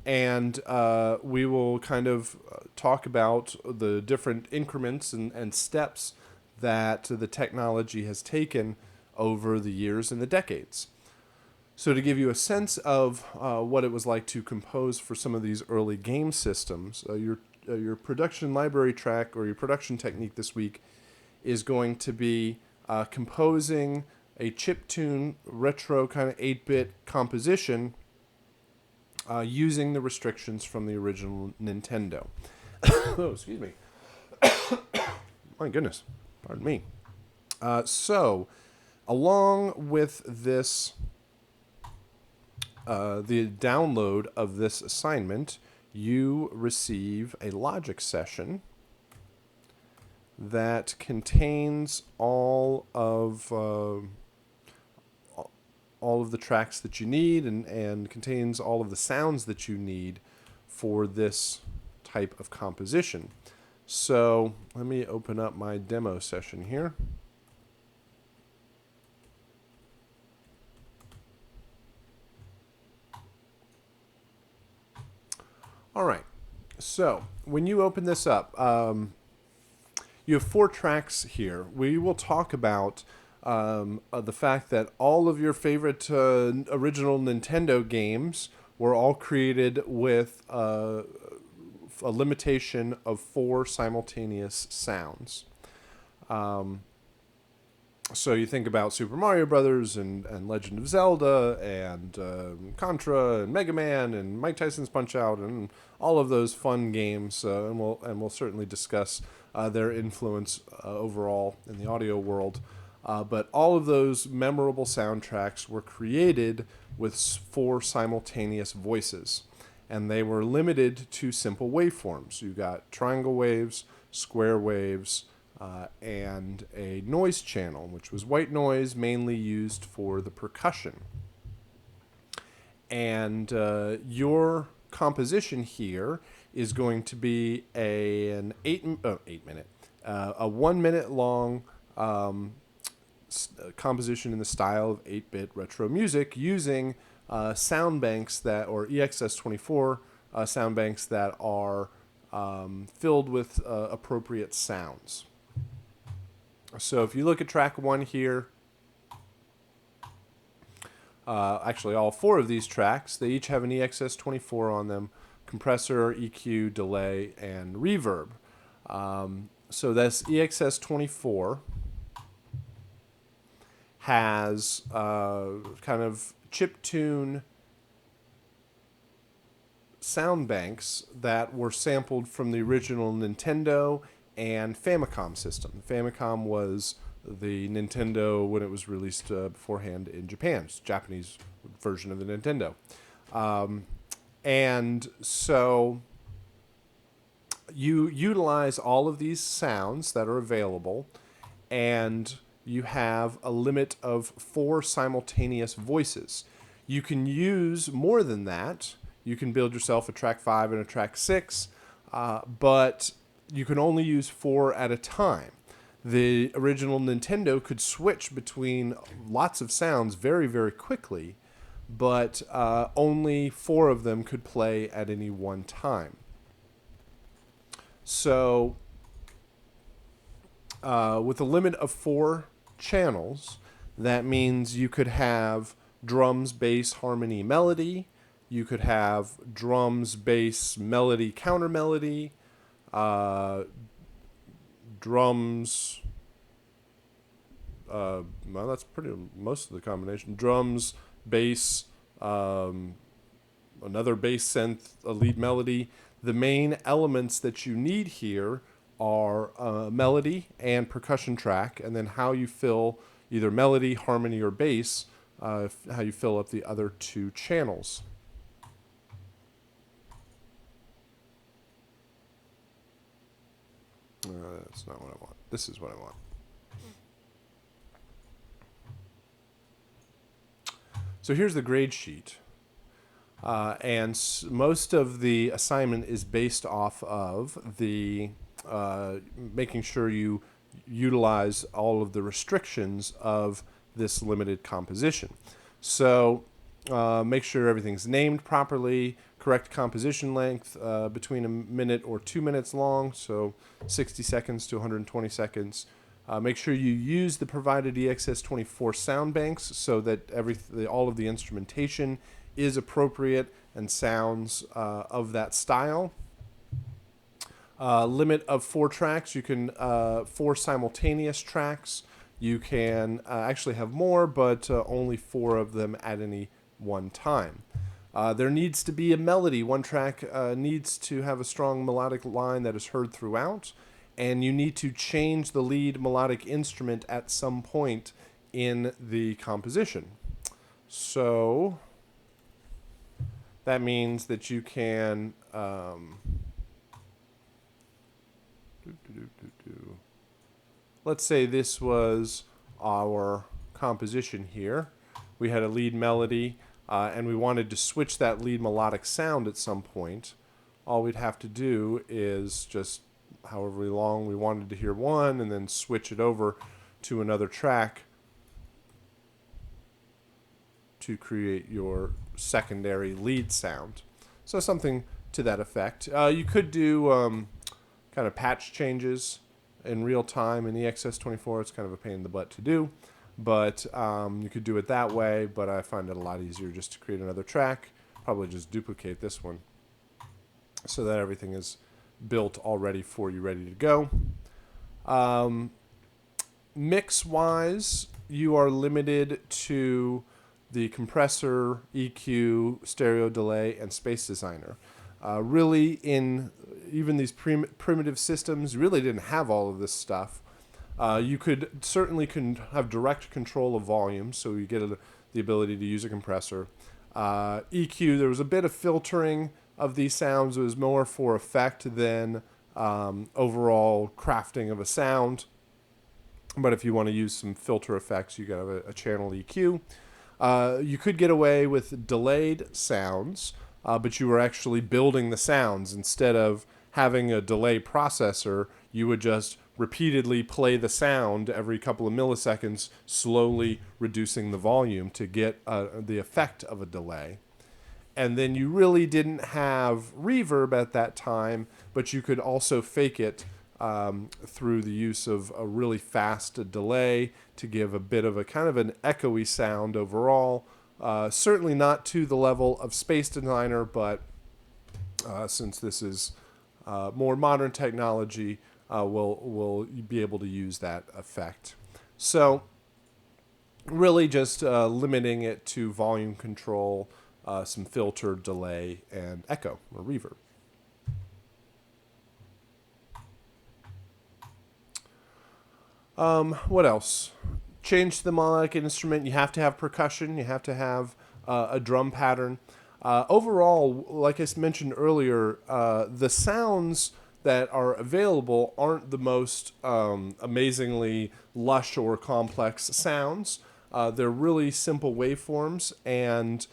And we will kind of talk about the different increments and steps that the technology has taken over the years and the decades. So to give you a sense of what it was like to compose for some of these early game systems, your production library track or your production technique this week is going to be composing a chiptune retro kind of 8-bit composition using the restrictions from the original Nintendo. Oh, excuse me. My goodness. Pardon me. So, along with this the download of this assignment, you receive a logic session that contains all of the tracks that you need and contains all of the sounds that you need for this type of composition. So let me open up my demo session here. All right, so when you open this up, you have 4 tracks here. We will talk about the fact that all of your favorite original Nintendo games were all created with a limitation of 4 simultaneous sounds. So you think about Super Mario Brothers and Legend of Zelda and Contra and Mega Man and Mike Tyson's Punch-Out and all of those fun games, and we'll certainly discuss their influence overall in the audio world. But all of those memorable soundtracks were created with 4 simultaneous voices, and they were limited to simple waveforms. You got triangle waves, square waves, and a noise channel, which was white noise, mainly used for the percussion. And your composition here is going to be a 1 minute long composition in the style of 8-bit retro music using sound banks or EXS24 sound banks that are filled with appropriate sounds. So if you look at track 1 here, actually all 4 of these tracks, they each have an EXS24 on them: compressor, EQ, delay, and reverb. So this EXS24 has kind of chiptune sound banks that were sampled from the original Nintendo and Famicom system. The Famicom was the Nintendo when it was released beforehand in Japan. It's a Japanese version of the Nintendo. And so you utilize all of these sounds that are available, and you have a limit of 4 simultaneous voices. You can use more than that. You can build yourself a track 5 and a track 6, but you can only use 4 at a time. The original Nintendo could switch between lots of sounds very, very quickly, but only 4 of them could play at any one time. So with a limit of 4 channels, that means you could have drums, bass, harmony, melody. You could have drums, bass, melody, counter melody, drums. Well, that's pretty most of the combination. Drums, bass, another bass synth, a lead melody. The main elements that you need here are melody and percussion track, and then how you fill either melody, harmony, or bass, how you fill up the other 2 channels. That's not what I want. This is what I want. So here's the grade sheet. And most of the assignment is based off of the making sure you utilize all of the restrictions of this limited composition. So make sure everything's named properly, correct composition length between 1 minute or 2 minutes long, so 60 seconds to 120 seconds. Make sure you use the provided EXS24 sound banks so that all of the instrumentation is appropriate and sounds of that style. Limit of 4 tracks. You can 4 simultaneous tracks. You can actually have more, but only 4 of them at any one time. There needs to be a melody. One track needs to have a strong melodic line that is heard throughout, and you need to change the lead melodic instrument at some point in the composition. So that means that you can let's say this was our composition here. We had a lead melody, and we wanted to switch that lead melodic sound at some point. All we'd have to do is just, however long we wanted to hear one, and then switch it over to another track to create your secondary lead sound. So something to that effect. You could do kind of patch changes in real time in EXS24. It's kind of a pain in the butt to do, but you could do it that way, but I find it a lot easier just to create another track. Probably just duplicate this one so that everything is built already for you, ready to go. Mix-wise, you are limited to the compressor, EQ, stereo delay, and space designer. Really, in even these primitive systems, you really didn't have all of this stuff. You could certainly have direct control of volume, so you get the ability to use a compressor. EQ, there was a bit of filtering of these sounds. It was more for effect than overall crafting of a sound. But if you want to use some filter effects, you got a channel EQ. You could get away with delayed sounds, but you were actually building the sounds. Instead of having a delay processor, you would just repeatedly play the sound every couple of milliseconds, slowly reducing the volume to get the effect of a delay. And then you really didn't have reverb at that time, but you could also fake it through the use of a really fast delay to give a bit of a kind of an echoey sound overall. Certainly not to the level of Space Designer, but since this is more modern technology, we'll be able to use that effect. So really just limiting it to volume control, some filter, delay, and echo or reverb. What else? Change the melodic instrument. You have to have percussion. You have to have a drum pattern. Overall, like I mentioned earlier, the sounds that are available aren't the most amazingly lush or complex sounds. They're really simple waveforms, and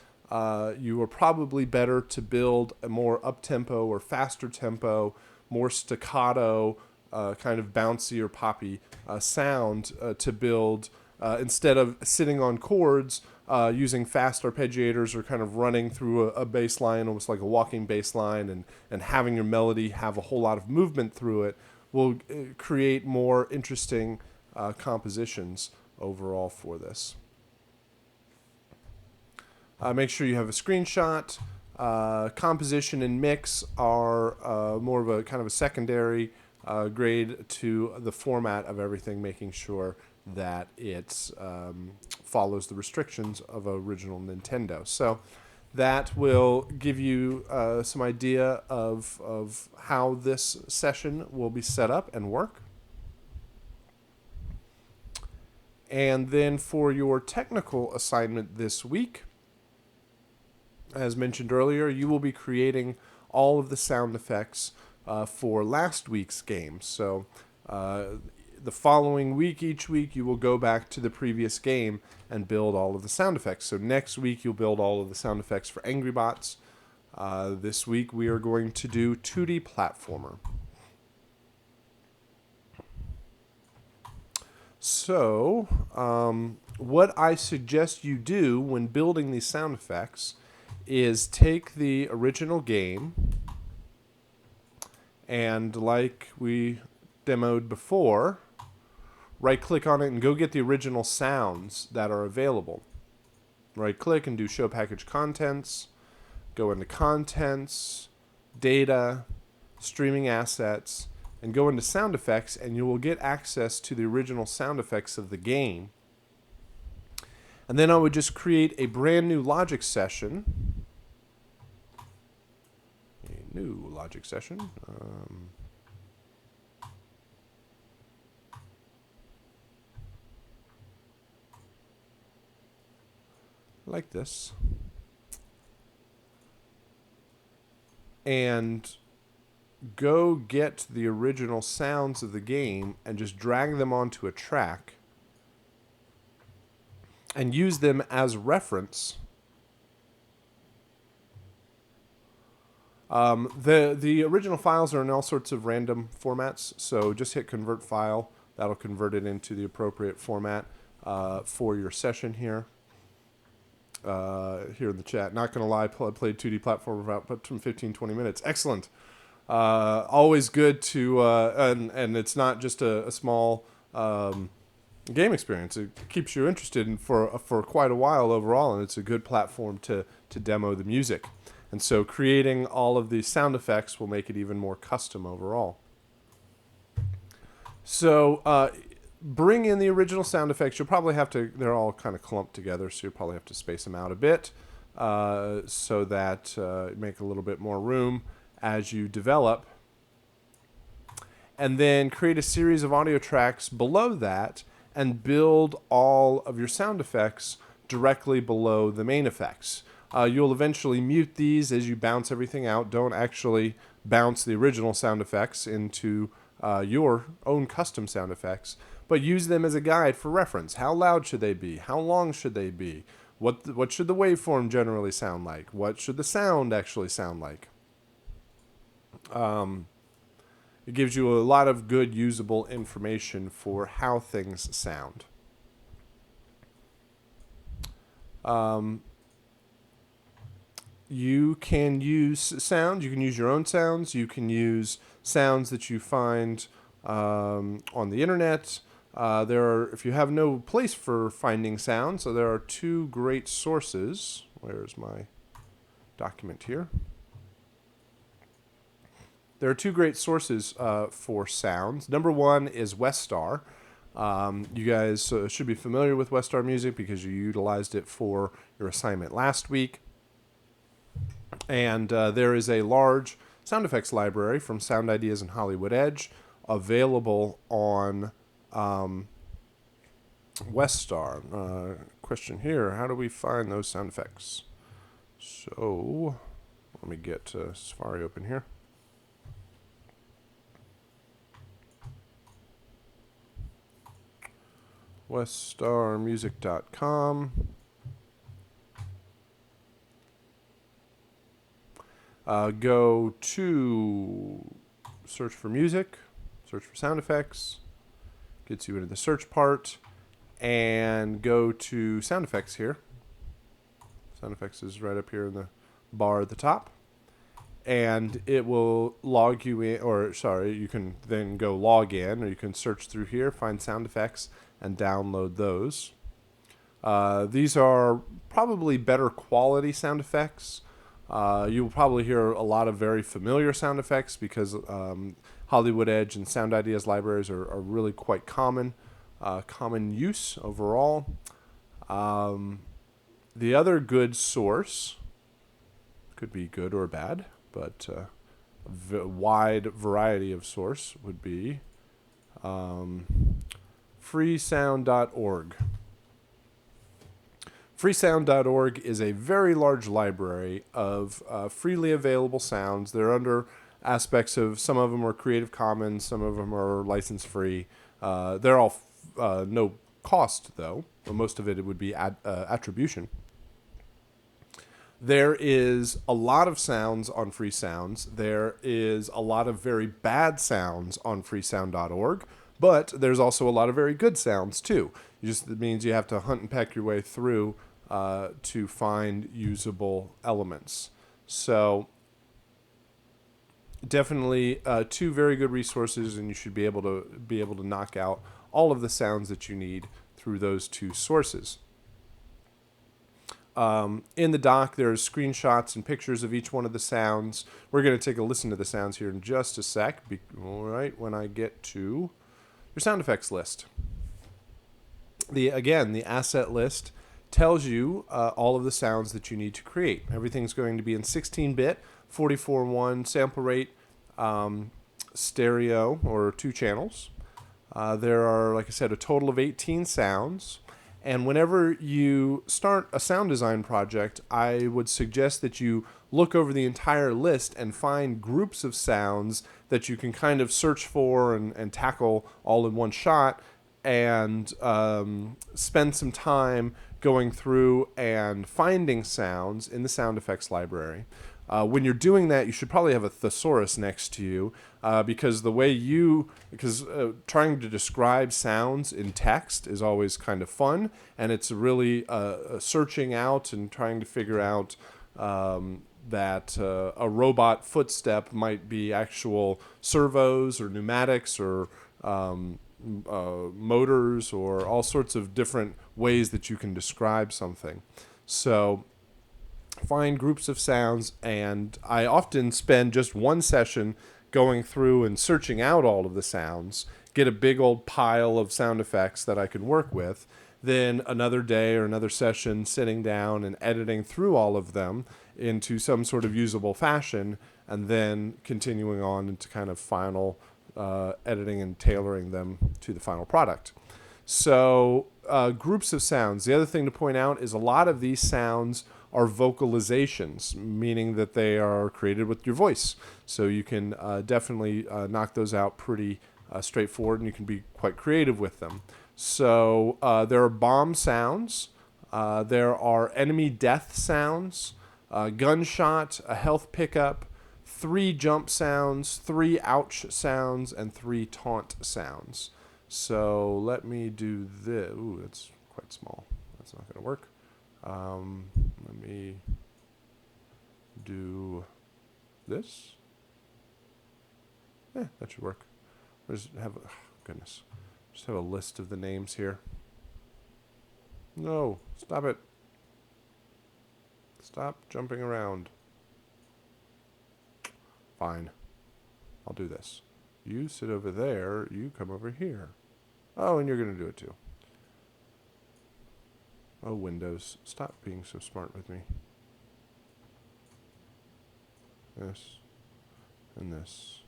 you are probably better to build a more up-tempo or faster tempo, more staccato, kind of bouncy or poppy sound to build instead of sitting on chords using fast arpeggiators or kind of running through a bass line, almost like a walking bass line, and having your melody have a whole lot of movement through it will create more interesting compositions overall for this. Make sure you have a screenshot. Composition and mix are more of a kind of a secondary grade to the format of everything, making sure that it follows the restrictions of original Nintendo. So that will give you some idea of how this session will be set up and work. And then for your technical assignment this week, as mentioned earlier, you will be creating all of the sound effects for last week's game. So the following week, each week, you will go back to the previous game and build all of the sound effects. So next week, you'll build all of the sound effects for Angry Bots. This week, we are going to do 2D platformer. So what I suggest you do when building these sound effects is take the original game and, like we demoed before, right-click on it and go get the original sounds that are available. Right-click and do Show Package Contents, go into Contents, Data, Streaming Assets, and go into Sound Effects, and you will get access to the original sound effects of the game. And then I would just create a brand new Logic session. A new Logic session. Like this. and go get the original sounds of the game and just drag them onto a track and use them as reference. The original files are in all sorts of random formats, so just hit convert file. That'll convert it into the appropriate format for your session here. Here in the chat. Not going to lie, played 2D platform for about 15-20 minutes. Excellent. Always good to, and it's not just a small game experience. It keeps you interested for quite a while overall, and it's a good platform to demo the music. And so creating all of these sound effects will make it even more custom overall. So bring in the original sound effects. You'll probably have to, they're all kind of clumped together, so you'll probably have to space them out a bit so that make a little bit more room as you develop. And then create a series of audio tracks below that and build all of your sound effects directly below the main effects. You'll eventually mute these as you bounce everything out. Don't actually bounce the original sound effects into your own custom sound effects, but use them as a guide for reference. How loud should they be? How long should they be? What should the waveform generally sound like? What should the sound actually sound like? It gives you a lot of good usable information for how things sound. You can use sound. You can use your own sounds. You can use sounds that you find on the internet. If you have no place for finding sound, so there are two great sources. Where's my document here? There are two great sources for sounds. Number one is Westar. You guys should be familiar with Westar Music because you utilized it for your assignment last week. And there is a large sound effects library from Sound Ideas and Hollywood Edge available on Westar. Question here, how do we find those sound effects? So let me get Safari open here. westarmusic.com. Go to search for music, search for sound effects, gets you into the search part, and go to sound effects here. Sound effects is right up here in the bar at the top. And it will log you in, or sorry, you can then go log in, or you can search through here, find sound effects, and download those. These are probably better quality sound effects. You'll probably hear a lot of very familiar sound effects because Hollywood Edge and Sound Ideas libraries are really quite common use overall. The other good source, could be good or bad, but a wide variety of source would be freesound.org. Freesound.org is a very large library of freely available sounds. They're under aspects of, some of them are Creative Commons, some of them are license free. They're all no cost though, but most of it would be attribution. There is a lot of sounds on Free Sounds. There is a lot of very bad sounds on freesound.org, but there's also a lot of very good sounds too. It means you have to hunt and peck your way through to find usable elements. So definitely two very good resources, and you should be able to knock out all of the sounds that you need through those two sources. In the doc, there's screenshots and pictures of each one of the sounds. We're going to take a listen to the sounds here in just a sec. All right, when I get to your sound effects list. Again, the asset list tells you all of the sounds that you need to create. Everything's going to be in 16-bit, 44:1 sample rate, stereo, or 2 channels. There are, like I said, a total of 18 sounds. And whenever you start a sound design project, I would suggest that you look over the entire list and find groups of sounds that you can kind of search for and tackle all in one shot, and spend some time going through and finding sounds in the sound effects library. When you're doing that, you should probably have a thesaurus next to you, because trying to describe sounds in text is always kind of fun, and it's really searching out and trying to figure out that a robot footstep might be actual servos or pneumatics or motors or all sorts of different ways that you can describe something. So find groups of sounds, and I often spend just one session going through and searching out all of the sounds, get a big old pile of sound effects that I can work with, then another day or another session sitting down and editing through all of them into some sort of usable fashion, and then continuing on into kind of final editing and tailoring them to the final product. So groups of sounds. The other thing to point out is a lot of these sounds are vocalizations, meaning that they are created with your voice. So you can definitely knock those out pretty straightforward, and you can be quite creative with them. So there are bomb sounds, there are enemy death sounds, gunshot, a health pickup, 3 jump sounds, 3 ouch sounds, and 3 taunt sounds. So let me do this. Ooh, that's quite small. That's not going to work. Let me do this. Yeah, that should work. Just have goodness. Just have a list of the names here. No, stop it. Stop jumping around. Fine. I'll do this. You sit over there, you come over here. Oh, and you're going to do it too. Oh, Windows, stop being so smart with me. This and this.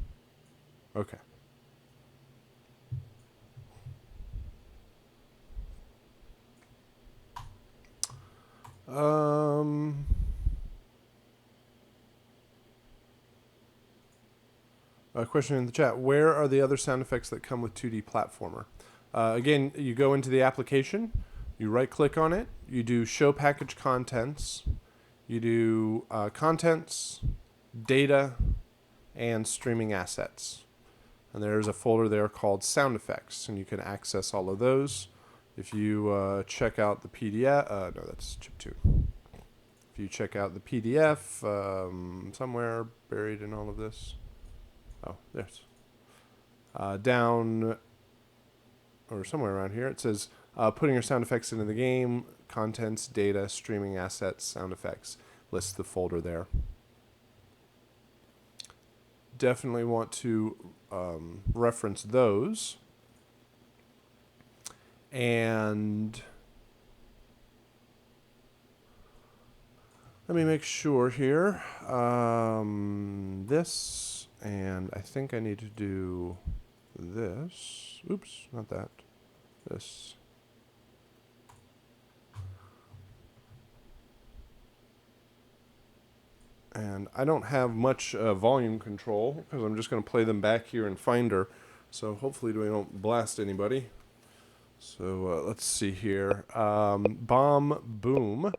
Okay. A question in the chat. Where are the other sound effects that come with 2D Platformer? Again, you go into the application, you right-click on it, you do Show Package Contents, you do Contents, Data, and Streaming Assets. And there's a folder there called Sound Effects, and you can access all of those. If you check out the PDF, no, that's chip 2. If you check out the PDF, somewhere buried in all of this. Oh, there's down or somewhere around here. It says putting your sound effects into the game, contents, data, streaming assets, sound effects. Lists the folder there. Definitely want to reference those. And let me make sure here. This. And I think I need to do this. Oops, not that. This. And I don't have much volume control because I'm just going to play them back here in Finder. So hopefully we don't blast anybody. So let's see here. Bomb Boom.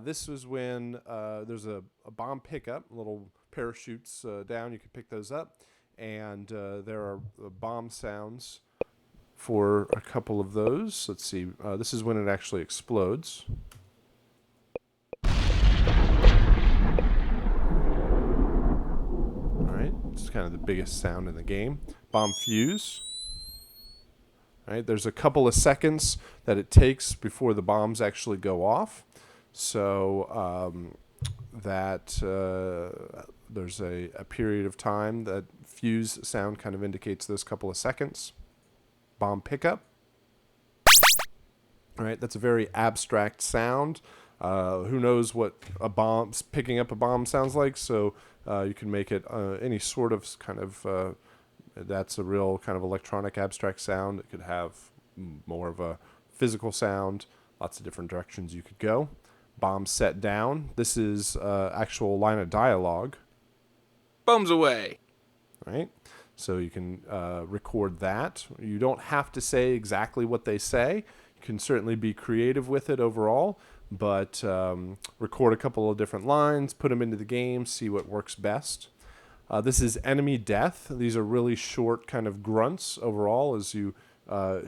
This was when there's a bomb pickup, little parachutes down. You can pick those up, and there are bomb sounds for a couple of those. Let's see. This is when it actually explodes. All right, it's kind of the biggest sound in the game. Bomb fuse. All right, there's a couple of seconds that it takes before the bombs actually go off. So there's a period of time that fuse sound kind of indicates those couple of seconds. Bomb pickup. All right, that's a very abstract sound. Who knows what picking up a bomb sounds like? So you can make it any sort of kind of. That's a real kind of electronic abstract sound. It could have more of a physical sound. Lots of different directions you could go. bomb set down. This is actual line of dialogue. Bombs away. Right? So you can record that. You don't have to say exactly what they say. You can certainly be creative with it overall, but record a couple of different lines, put them into the game, see what works best. This is enemy death. These are really short kind of grunts overall as you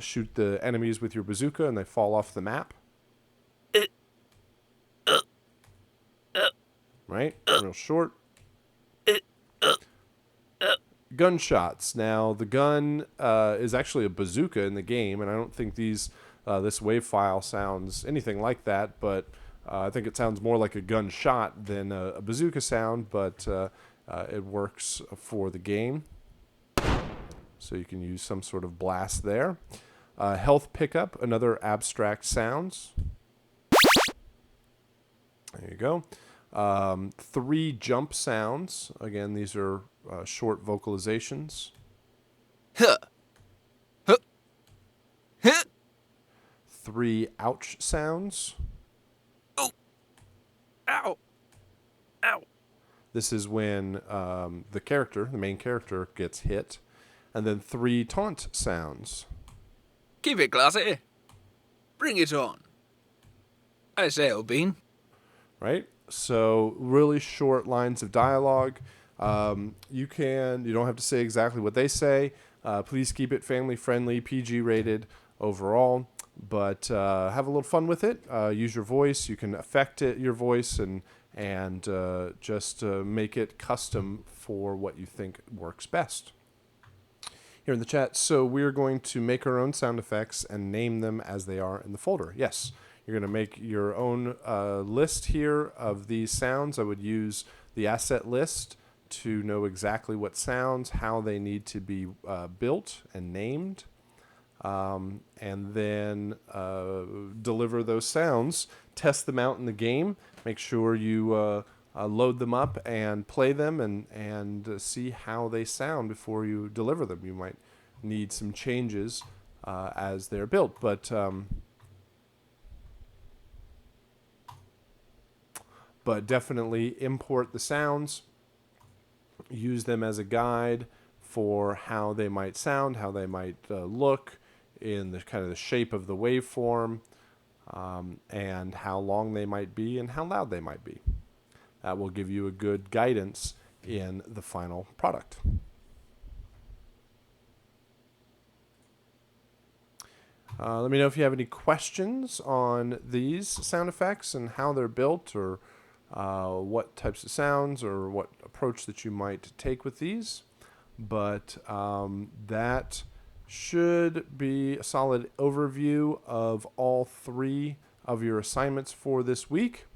shoot the enemies with your bazooka and they fall off the map. Right? Real short. Gunshots. Now, the gun is actually a bazooka in the game, and I don't think this wave file sounds anything like that, but I think it sounds more like a gunshot than a bazooka sound, but it works for the game. So you can use some sort of blast there. Health pickup, another abstract sounds. There you go. 3 jump sounds. Again, these are short vocalizations. Huh. Huh. Huh. 3 ouch sounds. Oh. Ow. Ow. This is when the main character, gets hit. And then 3 taunt sounds. Keep it classy. Bring it on. I say, O'Bean. Right? So really short lines of dialogue. You don't have to say exactly what they say. Please keep it family friendly, PG rated overall, but have a little fun with it. Use your voice. You can affect your voice and just make it custom for what you think works best. Here in the chat, so we're going to make our own sound effects and name them as they are in the folder. Yes, you're going to make your own list here of these sounds. I would use the asset list to know exactly what sounds, how they need to be built and named, and then deliver those sounds, test them out in the game, make sure you load them up and play them and see how they sound before you deliver them. You might need some changes as they're built, but definitely import the sounds, use them as a guide for how they might sound, how they might look in the kind of the shape of the waveform, and how long they might be and how loud they might be. That will give you a good guidance in the final product. Let me know if you have any questions on these sound effects and how they're built, or what types of sounds or what approach that you might take with these. But that should be a solid overview of all 3 of your assignments for this week.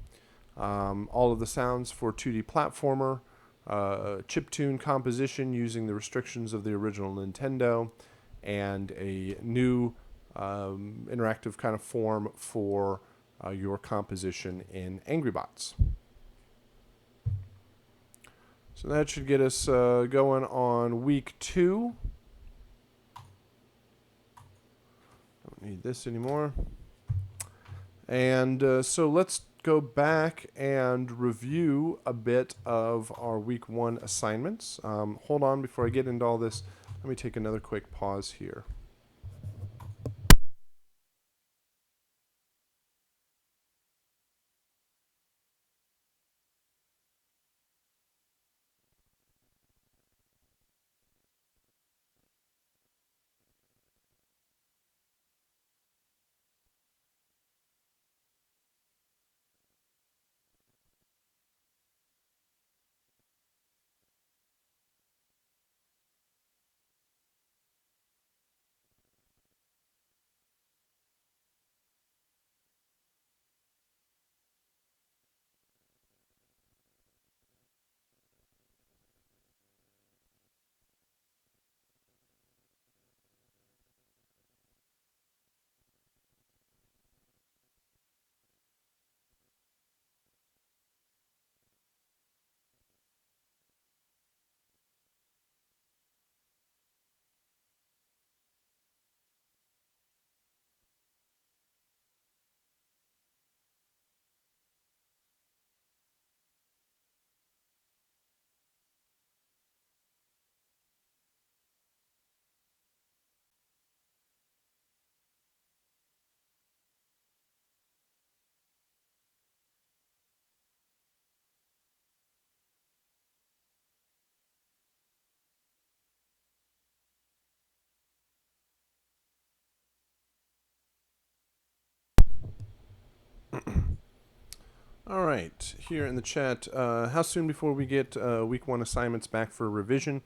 All of the sounds for 2D platformer, chiptune composition using the restrictions of the original Nintendo, and a new interactive kind of form for your composition in Angry Bots. So that should get us going on week 2. Don't need this anymore. And so let's go back and review a bit of our week 1 assignments. Hold on, before I get into all this, let me take another quick pause here. All right, here in the chat, how soon before we get week 1 assignments back for revision?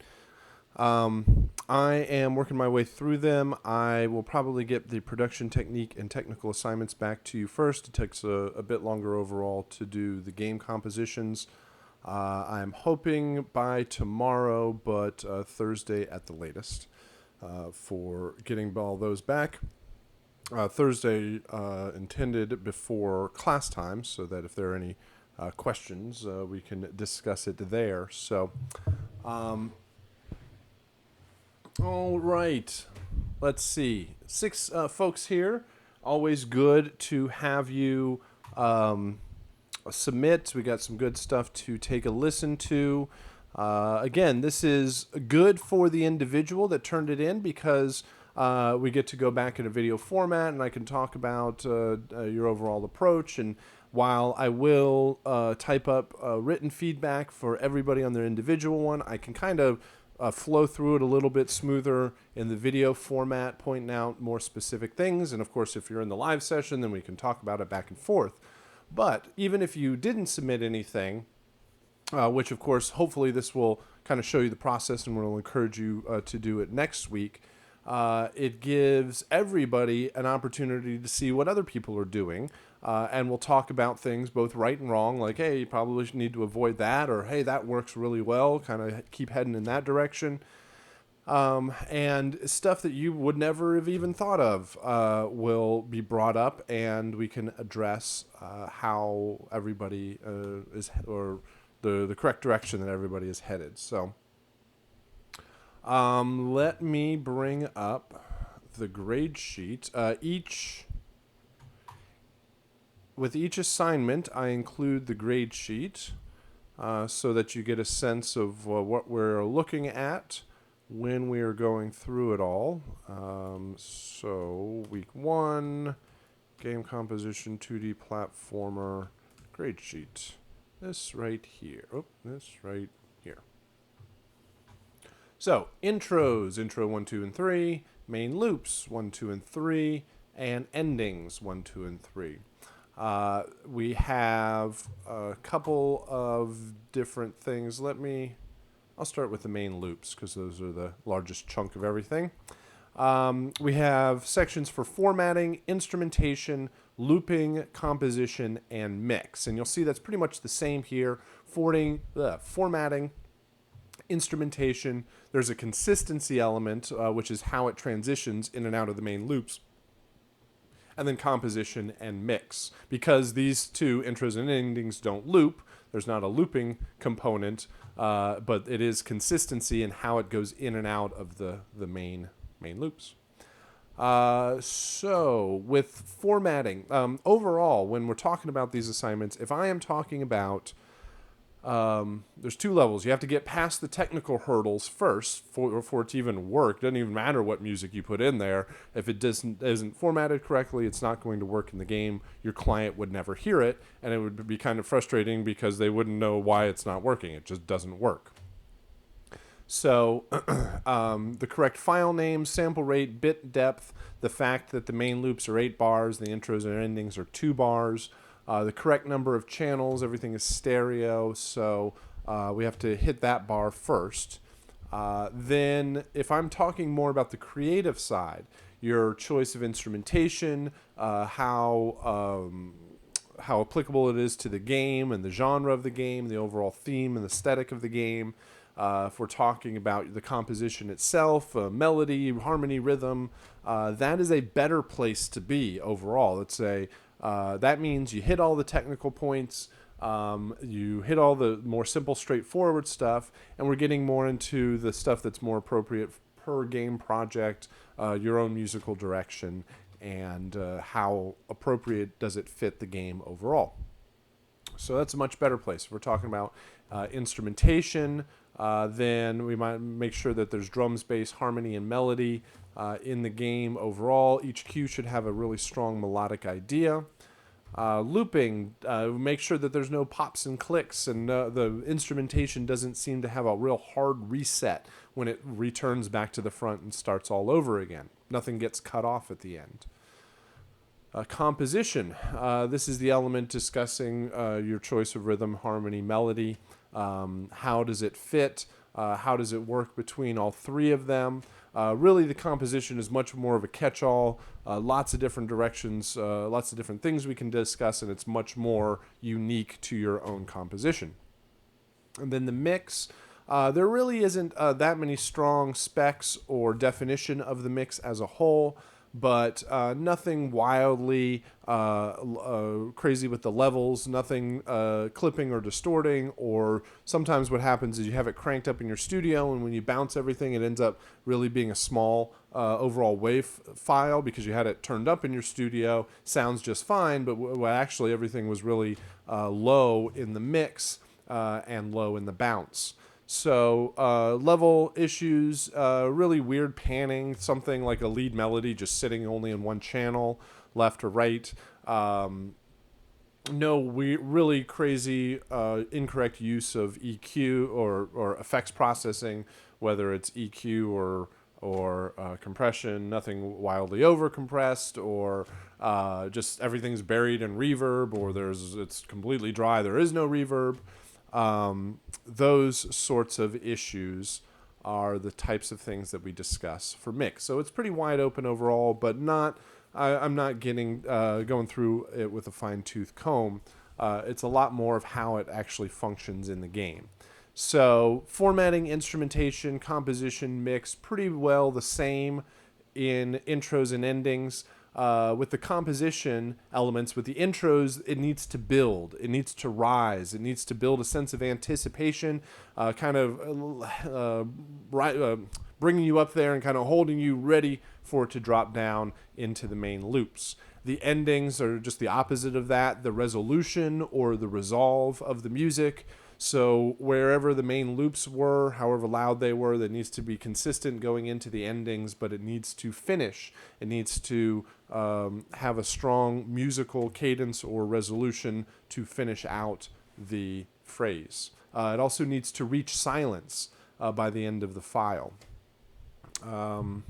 I am working my way through them. I will probably get the production technique and technical assignments back to you first. It takes a bit longer overall to do the game compositions. I'm hoping by tomorrow, but Thursday at the latest, for getting all those back. Thursday intended before class time, so that if there are any questions, we can discuss it there. So, all right. Let's see. 6 folks here. Always good to have you submit. We got some good stuff to take a listen to. Again, this is good for the individual that turned it in because we get to go back in a video format and I can talk about your overall approach. And while I will type up written feedback for everybody on their individual one, I can kind of flow through it a little bit smoother in the video format, pointing out more specific things. And of course, if you're in the live session, then we can talk about it back and forth. But even if you didn't submit anything, which of course, hopefully this will kind of show you the process and will encourage you to do it next week, it gives everybody an opportunity to see what other people are doing. And we'll talk about things both right and wrong, like, hey, you probably need to avoid that, or hey, that works really well, kind of keep heading in that direction. And stuff that you would never have even thought of will be brought up, and we can address how everybody is, or the correct direction that everybody is headed. So let me bring up the grade sheet. With each assignment, I include the grade sheet so that you get a sense of what we're looking at when we are going through it all. So week 1, game composition, 2D platformer, grade sheet. This right here. Oh, this right here. So intros, intro 1, 2, and 3, main loops 1, 2, and 3, and endings 1, 2, and 3. We have a couple of different things. I'll start with the main loops because those are the largest chunk of everything. We have sections for formatting, instrumentation, looping, composition, and mix. And you'll see that's pretty much the same here. Formatting, instrumentation, there's a consistency element, which is how it transitions in and out of the main loops. And then composition and mix. Because these two, intros and endings, don't loop, there's not a looping component, but it is consistency in how it goes in and out of the main loops. So with formatting, overall, when we're talking about these assignments, if I am talking about there's 2 levels. You have to get past the technical hurdles first for it to even work. It doesn't even matter what music you put in there. If it isn't formatted correctly, it's not going to work in the game. Your client would never hear it, and it would be kind of frustrating because they wouldn't know why it's not working. It just doesn't work. So the correct file name, sample rate, bit depth, the fact that the main loops are 8 bars, the intros and endings are 2 bars, the correct number of channels, everything is stereo, so we have to hit that bar first. Then if I'm talking more about the creative side, your choice of instrumentation, how applicable it is to the game and the genre of the game, the overall theme and aesthetic of the game. If we're talking about the composition itself, melody, harmony, rhythm, that is a better place to be overall. Let's say that means you hit all the technical points, you hit all the more simple, straightforward stuff, and we're getting more into the stuff that's more appropriate per game project, your own musical direction, and how appropriate does it fit the game overall. So that's a much better place. If we're talking about instrumentation, then we might make sure that there's drums, bass, harmony, and melody in the game overall. Each cue should have a really strong melodic idea. Looping, make sure that there's no pops and clicks, and the instrumentation doesn't seem to have a real hard reset when it returns back to the front and starts all over again. Nothing gets cut off at the end. Composition. This is the element discussing your choice of rhythm, harmony, melody. How does it fit? How does it work between all three of them? Really, the composition is much more of a catch-all. Lots of different directions, lots of different things we can discuss, and it's much more unique to your own composition. And then the mix. There really isn't that many strong specs or definition of the mix as a whole, but nothing wildly crazy with the levels, nothing clipping or distorting, or sometimes what happens is you have it cranked up in your studio, and when you bounce everything, it ends up really being a small overall wave file because you had it turned up in your studio. Sounds just fine, but actually everything was really low in the mix and low in the bounce. So level issues, really weird panning, something like a lead melody just sitting only in one channel, left or right. No really crazy incorrect use of EQ or effects processing, whether it's EQ or compression. Nothing wildly over compressed, or just everything's buried in reverb, or it's completely dry. There is no reverb. Those sorts of issues are the types of things that we discuss for mix. So it's pretty wide open overall, but not. I'm not going through it with a fine-tooth comb. It's a lot more of how it actually functions in the game. So formatting, instrumentation, composition, mix, pretty well the same in intros and endings. With the composition elements, with the intros, it needs to build, it needs to rise, it needs to build a sense of anticipation, bringing you up there and kind of holding you ready for it to drop down into the main loops. The endings are just the opposite of that, the resolution or the resolve of the music. So wherever the main loops were, however loud they were, that needs to be consistent going into the endings, but it needs to finish. It needs to have a strong musical cadence or resolution to finish out the phrase. It also needs to reach silence by the end of the file. And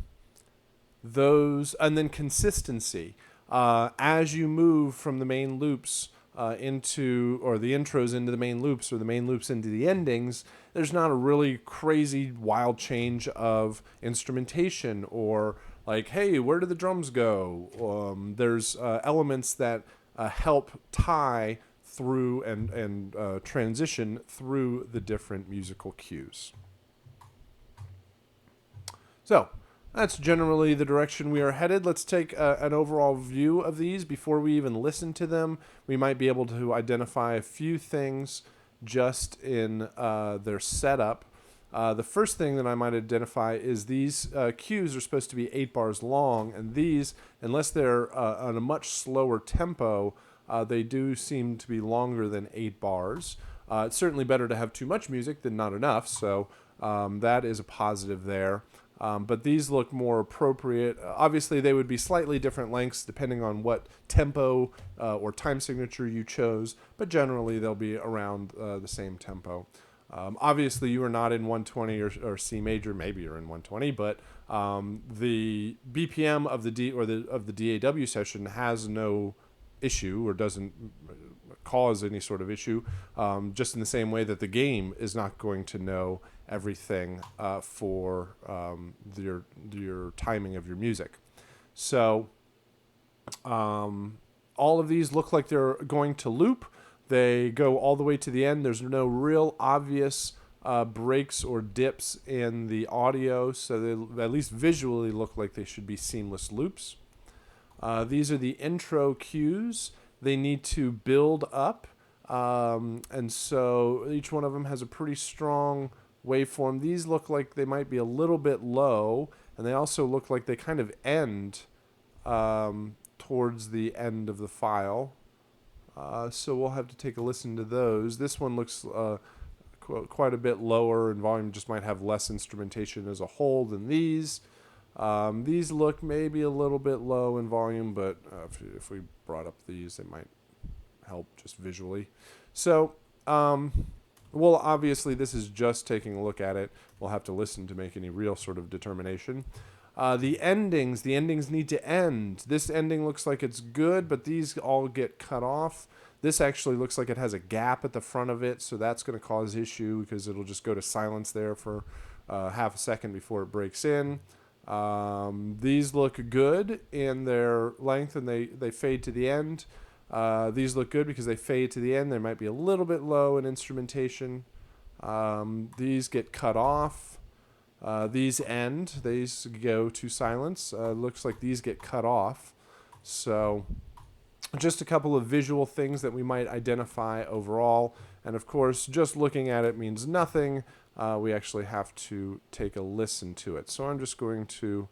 then consistency. As you move from the main loops or the intros into the main loops, or the main loops into the endings, there's not a really crazy wild change of instrumentation, or like, hey, where do the drums go? There's elements that help tie through and transition through the different musical cues. So that's generally the direction we are headed. Let's take an overall view of these before we even listen to them. We might be able to identify a few things just in their setup. The first thing that I might identify is these cues are supposed to be 8 bars long, and these, unless they're on a much slower tempo, they do seem to be longer than 8 bars. It's certainly better to have too much music than not enough, so that is a positive there. But these look more appropriate. Obviously, they would be slightly different lengths depending on what tempo or time signature you chose, but generally they'll be around the same tempo. Obviously, you are not in 120 or C major. Maybe you're in 120, but the BPM of the DAW session has no issue or doesn't cause any sort of issue, just in the same way that the game is not going to know everything for your timing of your music. So all of these look like they're going to loop. They go all the way to the end. There's no real obvious breaks or dips in the audio, so they at least visually look like they should be seamless loops. These are the intro cues. They need to build up, and so each one of them has a pretty strong waveform. These look like they might be a little bit low, and they also look like they kind of end towards the end of the file. So we'll have to take a listen to those. This one looks quite a bit lower, and volume just might have less instrumentation as a whole than these. These look maybe a little bit low in volume, but if we brought up these, they might help just visually. So, well, obviously this is just taking a look at it. We'll have to listen to make any real sort of determination. The endings need to end. This ending looks like it's good, but these all get cut off. This actually looks like it has a gap at the front of it, so that's going to cause issue because it'll just go to silence there for half a second before it breaks in. These look good in their length, and they fade to the end. These look good because they fade to the end. They might be a little bit low in instrumentation. These get cut off. These end. These go to silence. Looks like these get cut off. So just a couple of visual things that we might identify overall. And of course, just looking at it means nothing. We actually have to take a listen to it. So I'm just going to,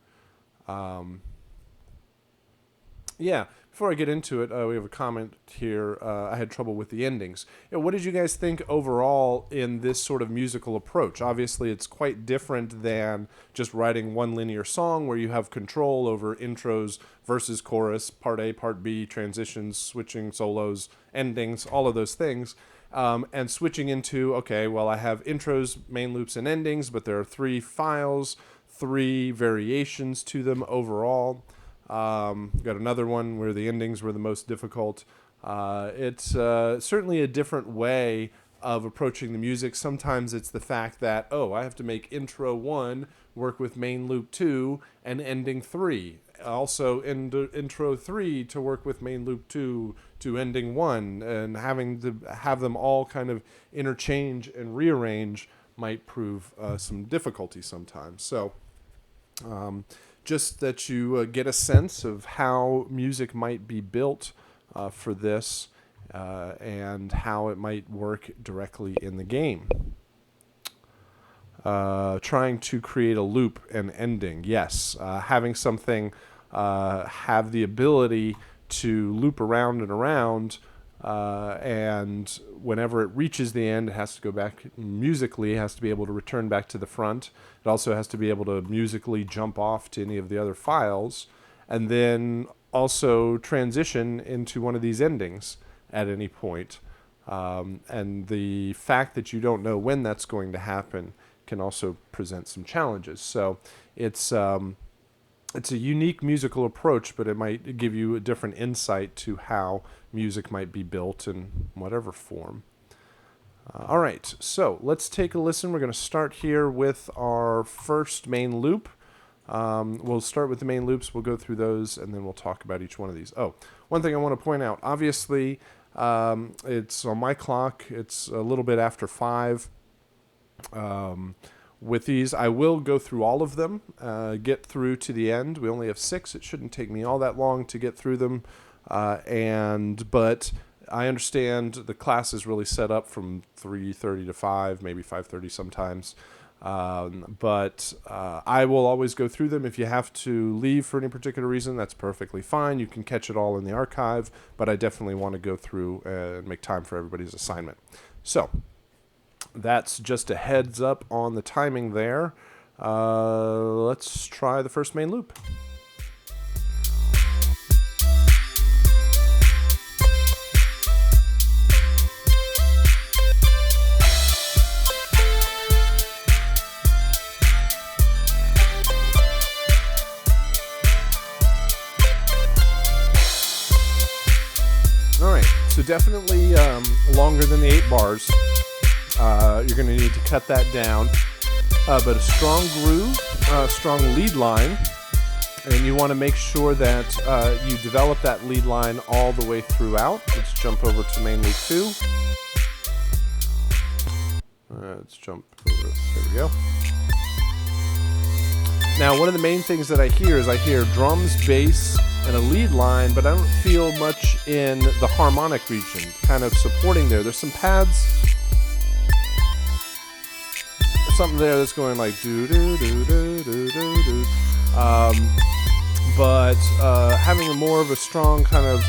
before I get into it, we have a comment here. I had trouble with the endings. What did you guys think overall in this sort of musical approach? Obviously, it's quite different than just writing one linear song where you have control over intros, verses, chorus, part A, part B, transitions, switching solos, endings, all of those things. And switching into, okay, well, I have intros, main loops, and endings, but there are 3 files, 3 variations to them overall. Got another one where the endings were the most difficult. It's certainly a different way of approaching the music. Sometimes it's the fact that, I have to make intro 1 work with main loop 2 and ending 3. Also intro 3 to work with main loop 2 to ending 1, and having to have them all kind of interchange and rearrange might prove some difficulty sometimes. So just that you get a sense of how music might be built for this and how it might work directly in the game. Trying to create a loop and ending. Yes, having something have the ability to loop around and around, and whenever it reaches the end, it has to go back musically, it has to be able to return back to the front. It also has to be able to musically jump off to any of the other files, and then also transition into one of these endings at any point. And the fact that you don't know when that's going to happen can also present some challenges. So it's a unique musical approach, but it might give you a different insight to how music might be built in whatever form. All right, so let's take a listen. We're going to start here with our first main loop. We'll start with the main loops. We'll go through those, and then we'll talk about each one of these. One thing I want to point out. Obviously, it's on my clock. It's a little bit after 5. With these, I will go through all of them, get through to the end. We only have 6. It shouldn't take me all that long to get through them. But I understand the class is really set up from 3:30 to 5, maybe 5:30 sometimes. But I will always go through them. If you have to leave for any particular reason, that's perfectly fine. You can catch it all in the archive, but I definitely want to go through and make time for everybody's assignment. So that's just a heads up on the timing there. Let's try the first main loop. So definitely longer than the 8 bars. You're going to need to cut that down. But a strong groove, strong lead line, and you want to make sure that you develop that lead line all the way throughout. Let's jump over to main loop 2. Let's jump over. There we go. Now, one of the main things that I hear is drums, bass, and a lead line, but I don't feel much in the harmonic region kind of supporting there. There's some pads, something there that's going like do do do do do do do. But having a more of a strong kind of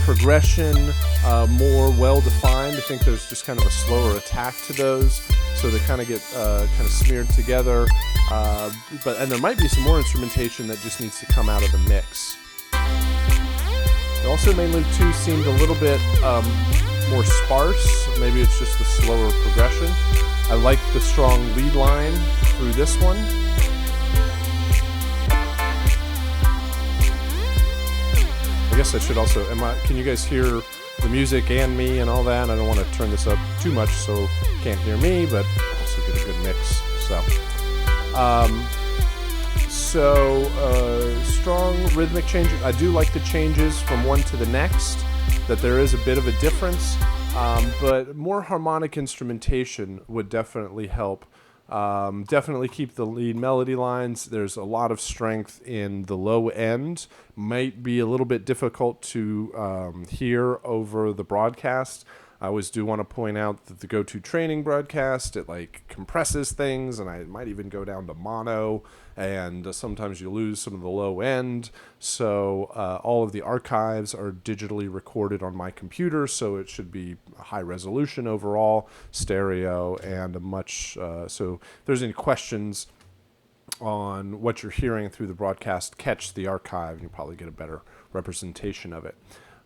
progression, more well-defined. I think there's just kind of a slower attack to those, so they kind of get kind of smeared together. And there might be some more instrumentation that just needs to come out of the mix. Also, main loop 2 seemed a little bit more sparse. Maybe it's just the slower progression. I like the strong lead line through this one. guess I should also, can you guys hear the music and me and all that? I don't want to turn this up too much so you can't hear me, but also get a good mix. Strong rhythmic changes. I do like the changes from one to the next, that there is a bit of a difference, but more harmonic instrumentation would definitely help. Definitely keep the lead melody lines. There's a lot of strength in the low end. Might be a little bit difficult to hear over the broadcast. I always do want to point out that the go-to training broadcast, it like compresses things, and I might even go down to mono, and sometimes you lose some of the low end. So all of the archives are digitally recorded on my computer, so it should be high resolution overall, stereo, and a much, so if there's any questions on what you're hearing through the broadcast, catch the archive, and you'll probably get a better representation of it.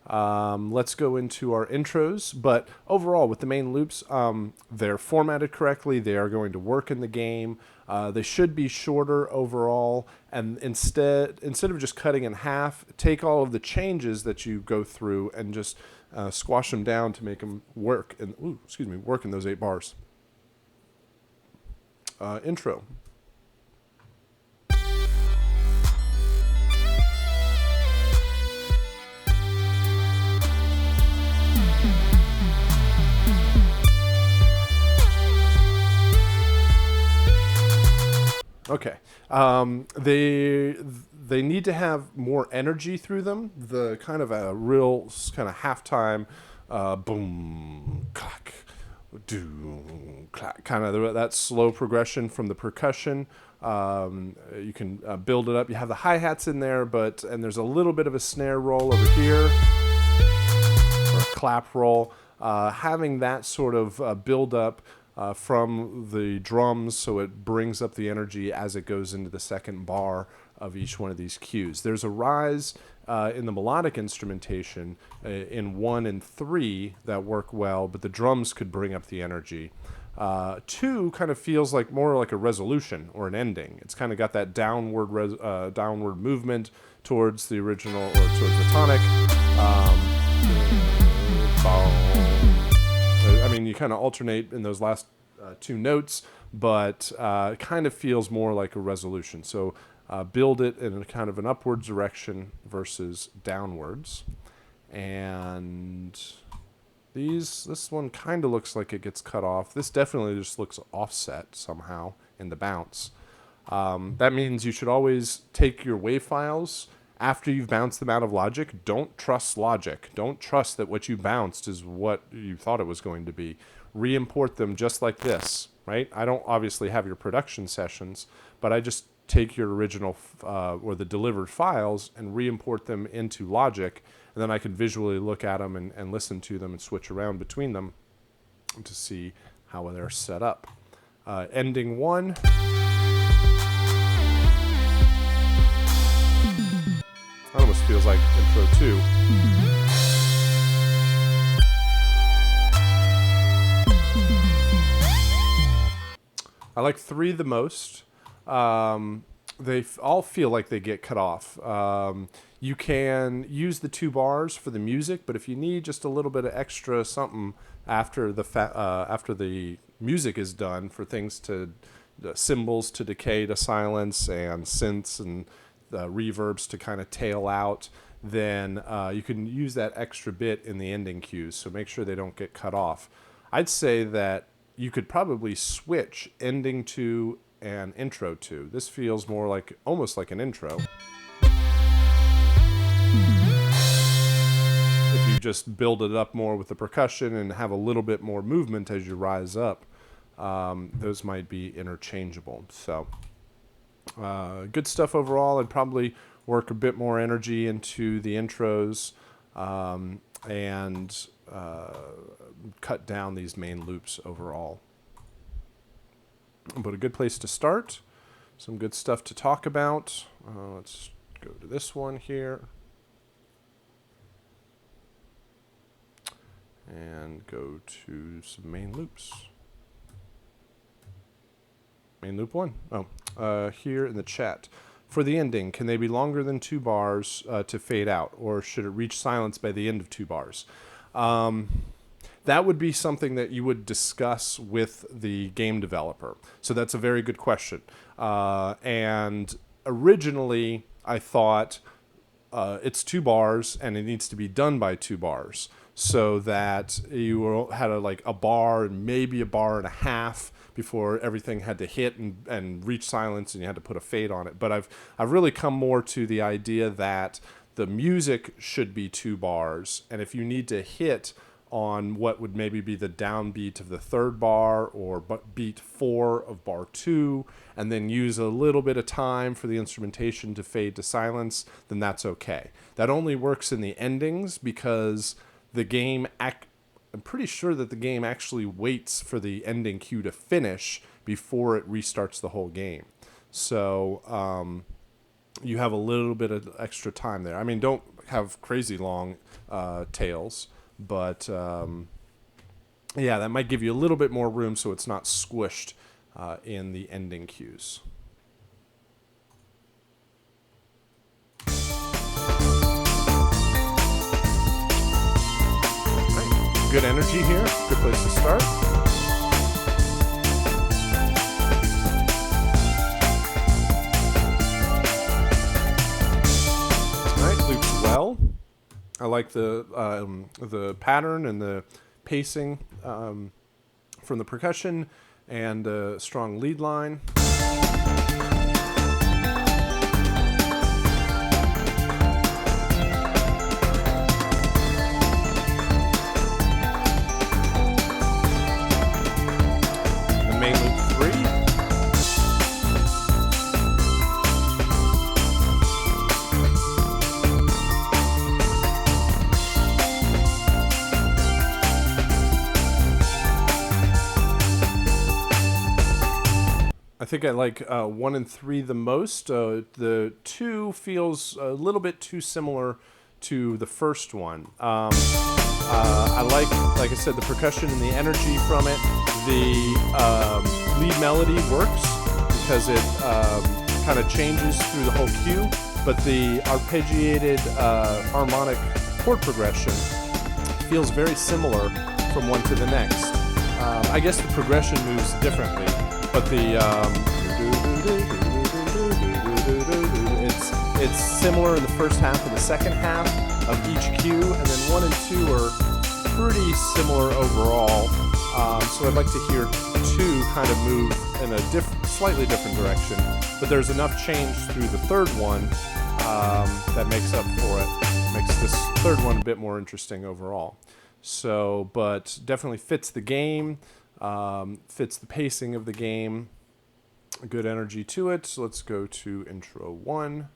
Let's go into our intros, but overall with the main loops, they're formatted correctly. They are going to work in the game. They should be shorter overall, and instead of just cutting in half, take all of the changes that you go through and just squash them down to make them work work in those 8 bars. Intro. Okay. They need to have more energy through them. The kind of a real kind of halftime boom, clack, doom, clack, kind of that slow progression from the percussion. You can build it up. You have the hi-hats in there, and there's a little bit of a snare roll over here, or a clap roll. Having that sort of build up from the drums, so it brings up the energy as it goes into the second bar of each one of these cues. There's a rise in the melodic instrumentation in 1 and 3 that work well, but the drums could bring up the energy. 2 kind of feels like more like a resolution or an ending. It's kind of got that downward movement towards the original, or towards the tonic. I mean, you kind of alternate in those last 2 notes, but it kind of feels more like a resolution. So build it in a kind of an upwards direction versus downwards. And this one kind of looks like it gets cut off. This definitely just looks offset somehow in the bounce. That means you should always take your wave files after you've bounced them out of Logic. Don't trust Logic. Don't trust that what you bounced is what you thought it was going to be. Re-import them just like this, right? I don't obviously have your production sessions, but I just take your original or the delivered files and re-import them into Logic, and then I can visually look at them and listen to them and switch around between them to see how they're set up. Ending 1. That almost feels like intro 2. I like 3 the most. They all feel like they get cut off. You can use the 2 bars for the music, but if you need just a little bit of extra something after the music is done, for things the cymbals to decay to silence, and synths and the reverbs to kind of tail out, then you can use that extra bit in the ending cues. So make sure they don't get cut off. I'd say that you could probably switch ending 2 and intro 2. This feels more like, almost like an intro. If you just build it up more with the percussion and have a little bit more movement as you rise up, those might be interchangeable. So good stuff overall. I'd probably work a bit more energy into the intros and cut down these main loops overall. But a good place to start. Some good stuff to talk about. Let's go to this one here. And go to some main loops. Main loop 1. Here in the chat. for the ending, can they be longer than 2 bars to fade out, or should it reach silence by the end of 2 bars? That would be something that you would discuss with the game developer. So that's a very good question. And originally, I thought it's 2 bars and it needs to be done by 2 bars, so that you had a bar and maybe a bar and a half before everything had to hit and reach silence, and you had to put a fade on it. But I've really come more to the idea that the music should be 2 bars, and if you need to hit on what would maybe be the downbeat of the 3rd bar or beat 4 of bar 2, and then use a little bit of time for the instrumentation to fade to silence, then that's okay. That only works in the endings because the game, I'm pretty sure that the game actually waits for the ending cue to finish before it restarts the whole game. So you have a little bit of extra time there. I mean, don't have crazy long tails, but yeah, that might give you a little bit more room so it's not squished in the ending cues. Right. Good energy here. Good place to start. All right, loops well. I like the pattern and the pacing from the percussion, and a strong lead line. The main loop 3. I think I like 1 and 3 the most. The 2 feels a little bit too similar to the first one. I like I said, the percussion and the energy from it. The lead melody works because it kind of changes through the whole cue, but the arpeggiated harmonic chord progression feels very similar from one to the next. I guess the progression moves differently, but it's similar in the first half and the second half of each cue, and then 1 and 2 are pretty similar overall. So I'd like to hear 2 kind of move in a slightly different direction, but there's enough change through the 3rd one that makes up for it. Makes this 3rd one a bit more interesting overall. So, but definitely fits the game. Fits the pacing of the game. Good energy to it. So let's go to intro 1.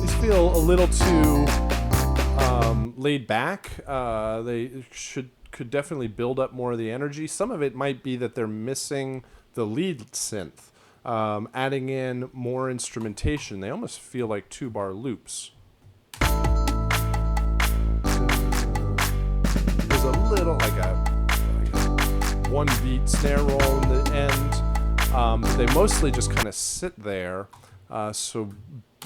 These feel a little too laid back. They could definitely build up more of the energy. Some of it might be that they're missing the lead synth. Adding in more instrumentation, they almost feel like 2-bar loops. There's a little like a 1-beat snare roll in the end, but they mostly just kind of sit there. So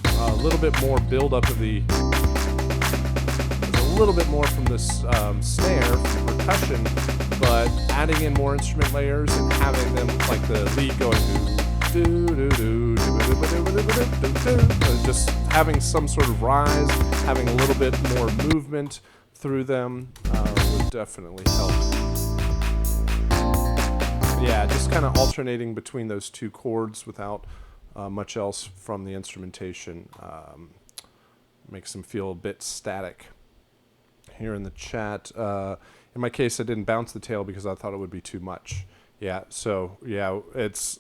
a little bit more build up of the. There's a little bit more from this snare, from percussion, but adding in more instrument layers and having them like the lead going to. Just having some sort of rise, having a little bit more movement through them would definitely help. Yeah, just kind of alternating between those 2 chords without much else from the instrumentation makes them feel a bit static. Here in the chat, in my case, I didn't bounce the tail because I thought it would be too much. Yeah, so yeah, it's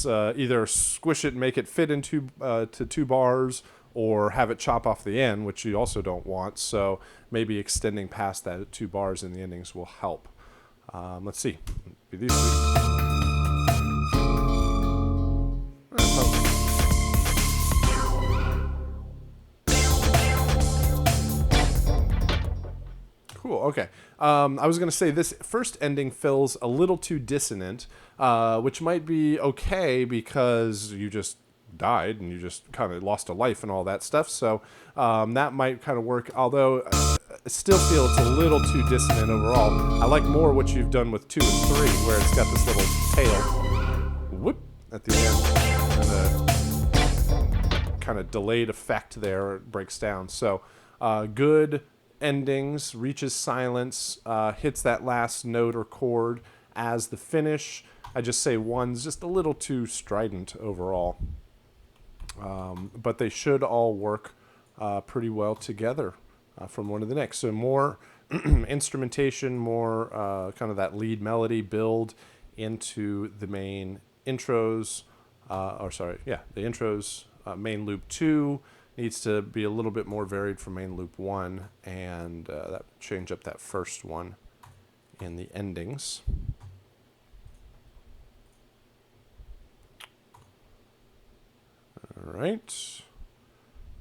either squish it and make it fit into to 2 bars, or have it chop off the end, which you also don't want. So maybe extending past that 2 bars in the endings will help. Let's see. These cool. Cool. Okay. I was going to say this first ending feels a little too dissonant, which might be okay because you just died and you just kind of lost a life and all that stuff. So that might kind of work. Although I still feel it's a little too dissonant overall. I like more what you've done with 2 and 3, where it's got this little tail whoop at the end and a kind of delayed effect there. It breaks down. So good endings, reaches silence, hits that last note or chord as the finish. I just say 1's just a little too strident overall. But they should all work pretty well together from one to the next. So more instrumentation, more kind of that lead melody build into the main intros, the intros. Main loop 2 needs to be a little bit more varied from main loop 1, and that change up that first one in the endings. All right,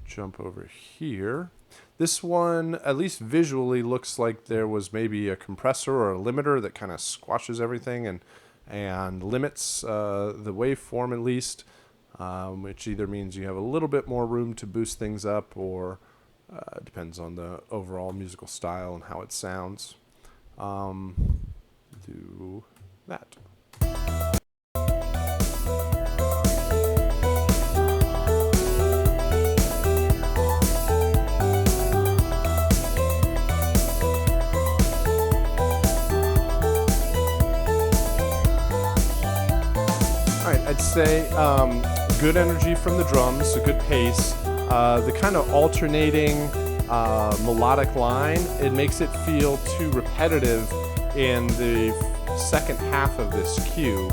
jump over here. This one, at least visually, looks like there was maybe a compressor or a limiter that kind of squashes everything and limits the waveform at least, which either means you have a little bit more room to boost things up, or depends on the overall musical style and how it sounds. Do that. I'd say good energy from the drums, a good pace. The kind of alternating melodic line, it makes it feel too repetitive in the second half of this cue.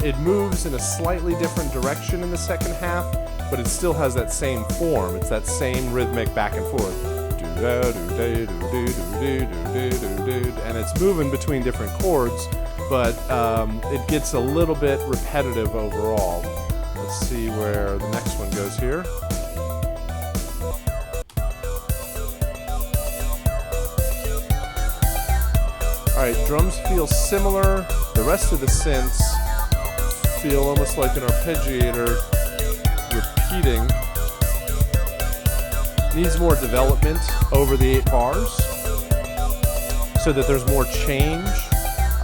It moves in a slightly different direction in the second half, but it still has that same form. It's that same rhythmic back and forth. And it's moving between different chords, but it gets a little bit repetitive overall. Let's see where the next one goes here. Alright, drums feel similar. The rest of the synths feel almost like an arpeggiator repeating. Needs more development over the 8 bars so that there's more change.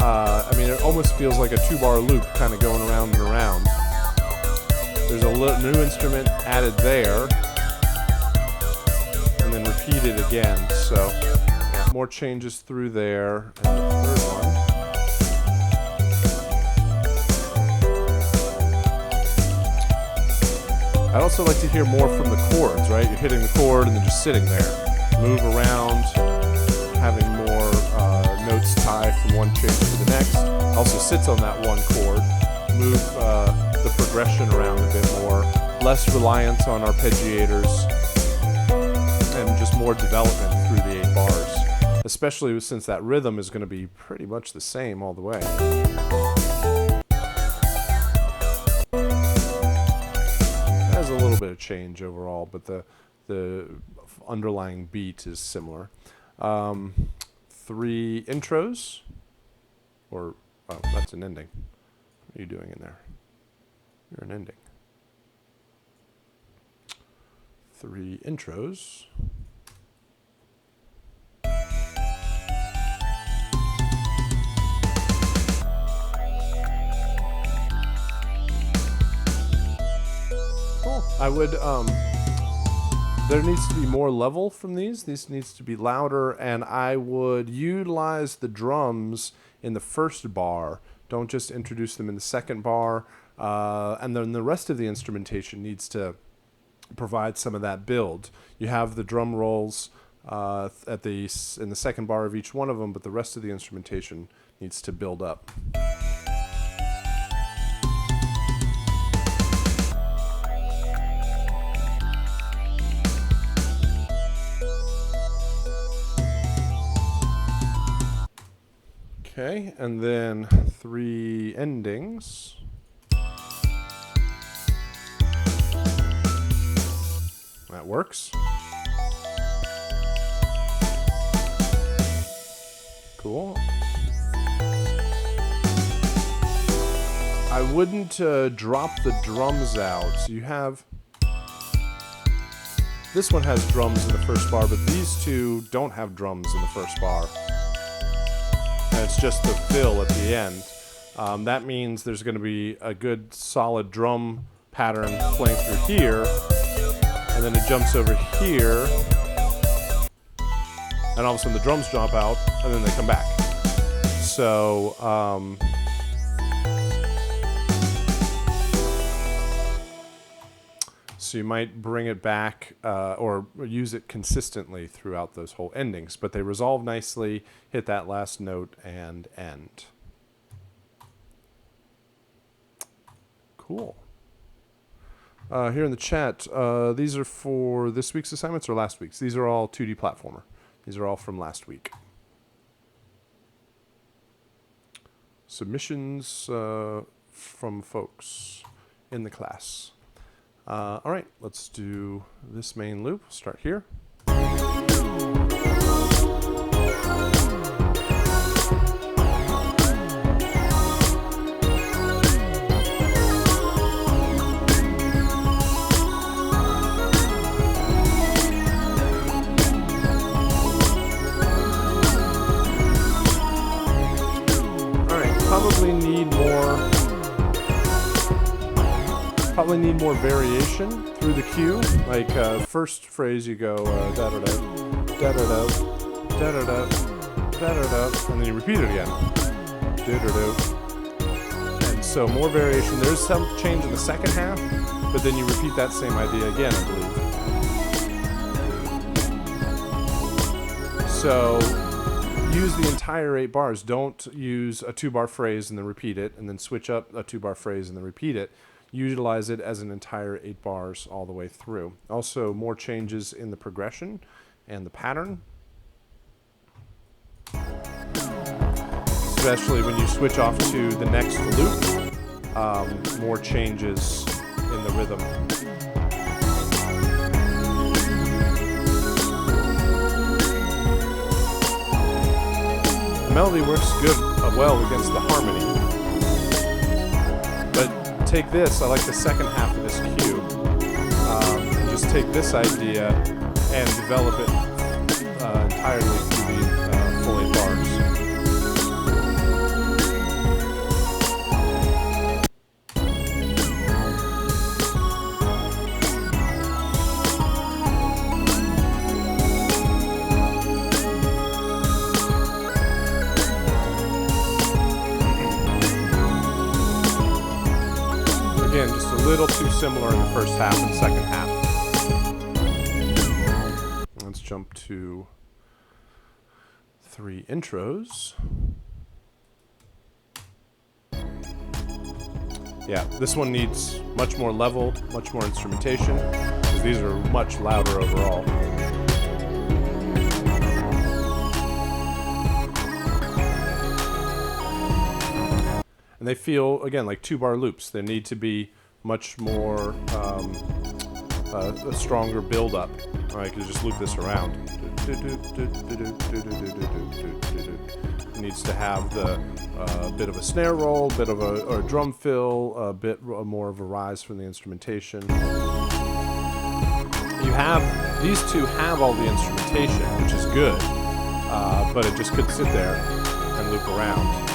I mean, it almost feels like a 2-bar loop kind of going around and around. There's a new instrument added there and then repeated again. So yeah, more changes through there. And the third one. I'd also like to hear more from the chords, right? You're hitting the chord and then just sitting there. Move around, having more notes tie from one change to the next. Also sits on that one chord. Move the progression around a bit more. Less reliance on arpeggiators and just more development through the 8 bars. Especially since that rhythm is going to be pretty much the same all the way. A little bit of change overall, but the underlying beat is similar. 3 intros, or oh, that's an ending. What are you doing in there? You're an ending. 3 intros. I would, there needs to be more level from these. These needs to be louder, and I would utilize the drums in the first bar. Don't just introduce them in the second bar. And then the rest of the instrumentation needs to provide some of that build. You have the drum rolls in the second bar of each one of them, but the rest of the instrumentation needs to build up. Okay, and then 3 endings. That works. cool. I wouldn't drop the drums out. So you have... This one has drums in the first bar, but these two don't have drums in the first bar. And it's just the fill at the end. That means there's going to be a good solid drum pattern playing through here, and then it jumps over here, and all of a sudden the drums drop out, and then they come back. So, so you might bring it back or use it consistently throughout those whole endings, but they resolve nicely, hit that last note, and end. Cool. Here in the chat, these are for this week's assignments or last week's? These are all 2D platformer. These are all from last week. Submissions from folks in the class. All right, let's do this main loop. Start here. Probably need more variation through the cue. Like first phrase you go da da da da da da da da da da da da, and then you repeat it again. Da da da. And so more variation. There's some change in the second half, but then you repeat that same idea again, I believe. So use the entire 8 bars. Don't use a 2-bar phrase and then repeat it, and then switch up a 2-bar phrase and then repeat it. Utilize it as an entire 8 bars all the way through. Also, more changes in the progression and the pattern. Especially when you switch off to the next loop. More changes in the rhythm. The melody works good, well against the harmony. But take this, I like the second half of this cue. And just take this idea and develop it entirely through the full 8 bars. Again, just a little too similar in the first half and second half. Let's jump to 3 intros. Yeah, this one needs much more level, much more instrumentation, because these are much louder overall. And they feel, again, like 2-bar loops. They need to be much more, a stronger build-up. All right, you just loop this around. It needs to have the bit of a snare roll, bit of a drum fill, a bit more of a rise from the instrumentation. You have, these two have all the instrumentation, which is good, but it just could sit there and loop around.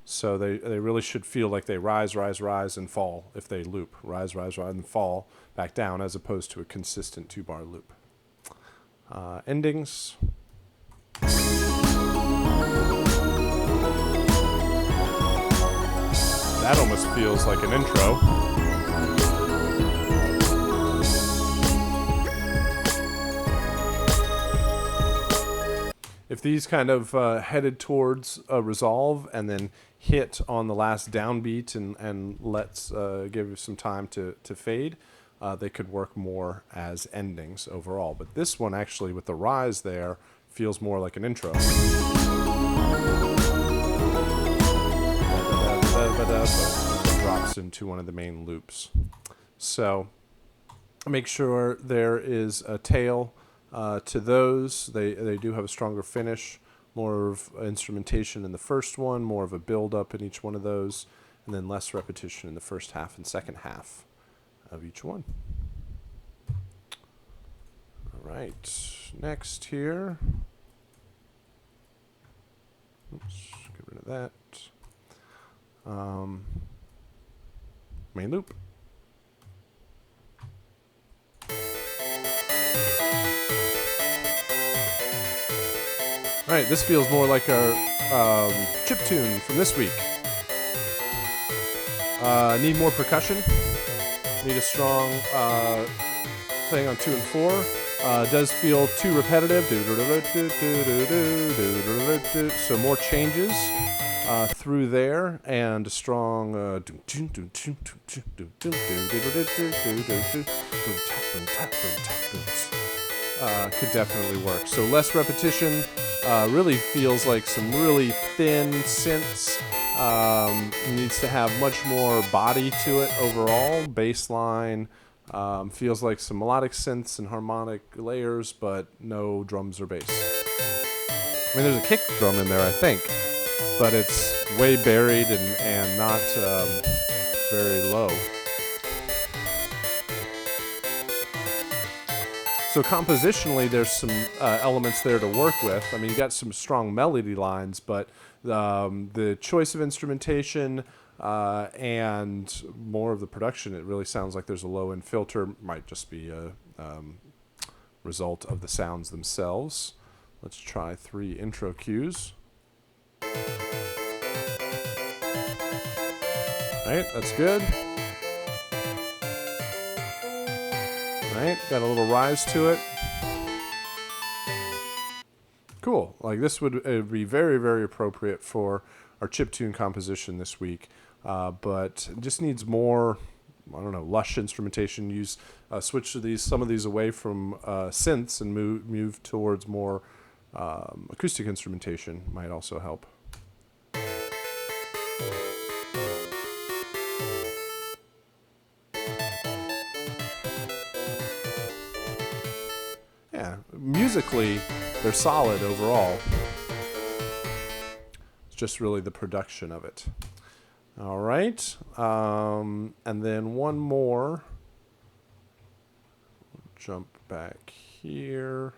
So they really should feel like they rise, rise, rise, and fall if they loop. Rise, rise, rise, and fall back down, as opposed to a consistent 2-bar loop. Endings. That almost feels like an intro. If these kind of headed towards a resolve and then hit on the last downbeat and let's give you some time to fade, they could work more as endings overall. But this one actually, with the rise there, feels more like an intro. Drops into one of the main loops. So make sure there is a tail to those. They do have a stronger finish more of instrumentation in the first one, more of a build-up in each one of those, and then less repetition in the first half and second half of each one. All right, next here. Oops, get rid of that. Main loop. All right, this feels more like our chip tune from this week. Need more percussion. Need a strong thing on 2 and 4. Does feel too repetitive. So more changes through there, and a strong could definitely work. So less repetition. Really feels like some really thin synths. Needs to have much more body to it overall. Bass line. Feels like some melodic synths and harmonic layers, but no drums or bass. I mean, there's a kick drum in there, I think, but it's way buried and not very low. So compositionally, there's some elements there to work with. I mean, you got some strong melody lines, but the choice of instrumentation and more of the production, it really sounds like there's a low-end filter. Might just be a result of the sounds themselves. Let's try 3 intro cues. All right, that's good. Right, got a little rise to it. Cool. Like this would be very, very appropriate for our chiptune composition this week, but it just needs more, I don't know, lush instrumentation. Use switch to some of these away from synths and move towards more acoustic instrumentation might also help. Yeah, musically, they're solid overall. It's just really the production of it. All right, and then one more. Jump back here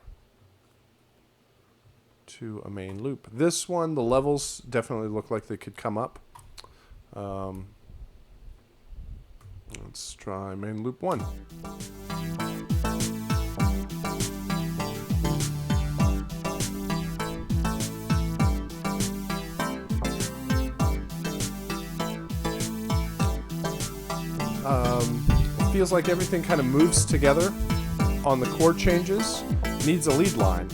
to a main loop. This one, the levels definitely look like they could come up. Let's try main loop 1. Feels like everything kind of moves together on the chord changes. Needs a lead line.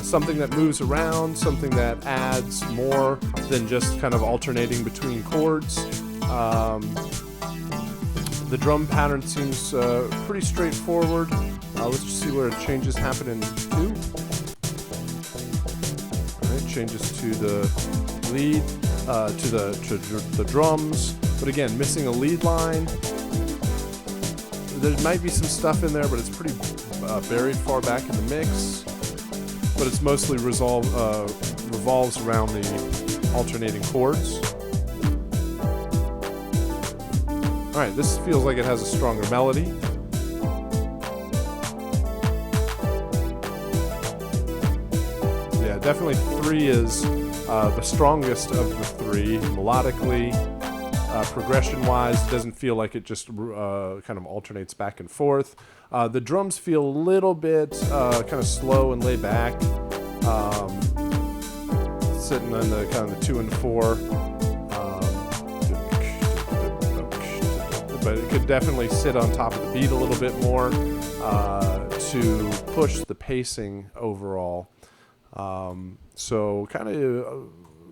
Something that moves around, something that adds more than just kind of alternating between chords. The drum pattern seems pretty straightforward. Let's just see where changes happen in 2. All right, changes to the lead, to the drums, but again, missing a lead line. There might be some stuff in there, but it's pretty buried far back in the mix. But it's mostly revolves around the alternating chords. All right, this feels like it has a stronger melody. Yeah, definitely 3 is the strongest of the 3 melodically. Progression-wise, it doesn't feel like it just kind of alternates back and forth. The drums feel a little bit kind of slow and laid back, sitting on the kind of the 2 and 4. But it could definitely sit on top of the beat a little bit more to push the pacing overall. So kind of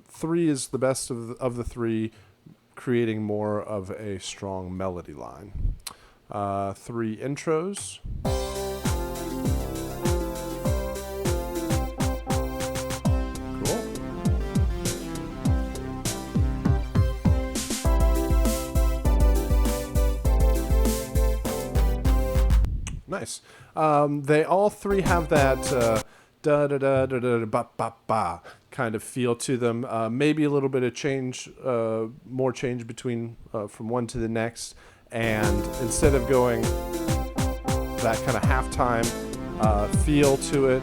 3 is the best of the 3, creating more of a strong melody line. 3 intros. Cool. Nice. They all three have that da da da da da ba ba ba kind of feel to them. Maybe a little bit of change, more change between from one to the next. And instead of going that kind of halftime feel to it,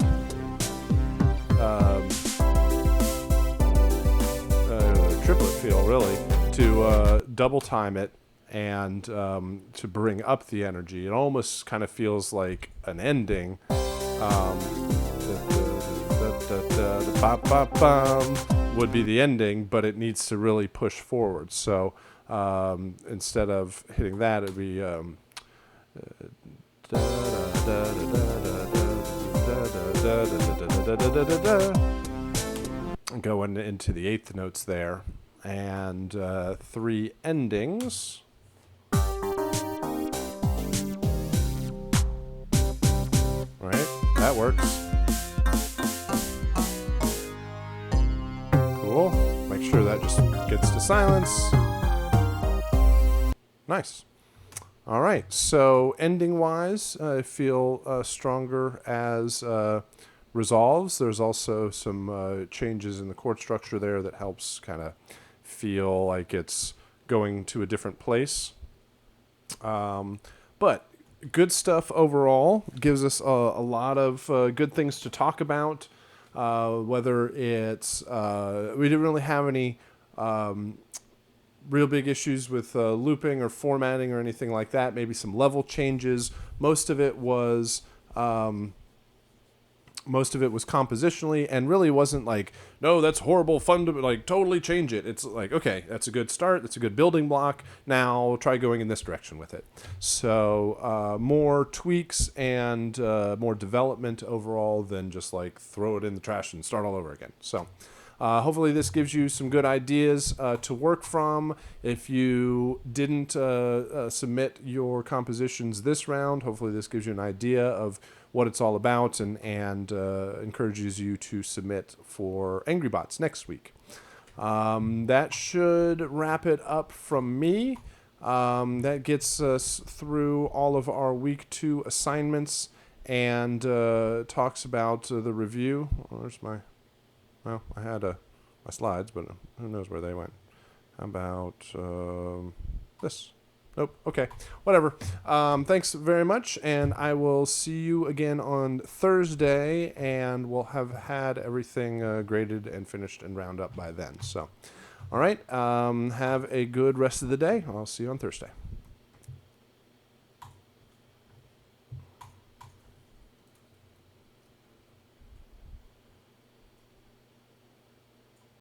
triplet feel really, to double time it and to bring up the energy. It almost kind of feels like an ending. The bop bop bum would be the ending, but it needs to really push forward. So instead of hitting that, it'd be going into the eighth notes there, and three endings. Right, that works. Cool. Make sure that just gets to silence. Nice. All right. So ending-wise, I feel stronger as resolves. There's also some changes in the chord structure there that helps kind of feel like it's going to a different place. But good stuff overall. Gives us a lot of good things to talk about. Whether it's we didn't really have any real big issues with looping or formatting or anything like that. Maybe some level changes. Most of it was compositionally, and really wasn't like, no, that's horrible fun to like totally change it. It's like, okay, that's a good start. That's a good building block. Now try going in this direction with it. So more tweaks and more development overall than just like throw it in the trash and start all over again. So hopefully this gives you some good ideas to work from. If you didn't submit your compositions this round, hopefully this gives you an idea of what it's all about, and encourages you to submit for Angry Bots next week. That should wrap it up from me. That gets us through all of our week 2 assignments and talks about the review. Where's my... Well, I had my slides, but who knows where they went. How about this? Nope. Okay. Whatever. Thanks very much, and I will see you again on Thursday, and we'll have had everything graded and finished and round up by then. So, all right. Have a good rest of the day. I'll see you on Thursday.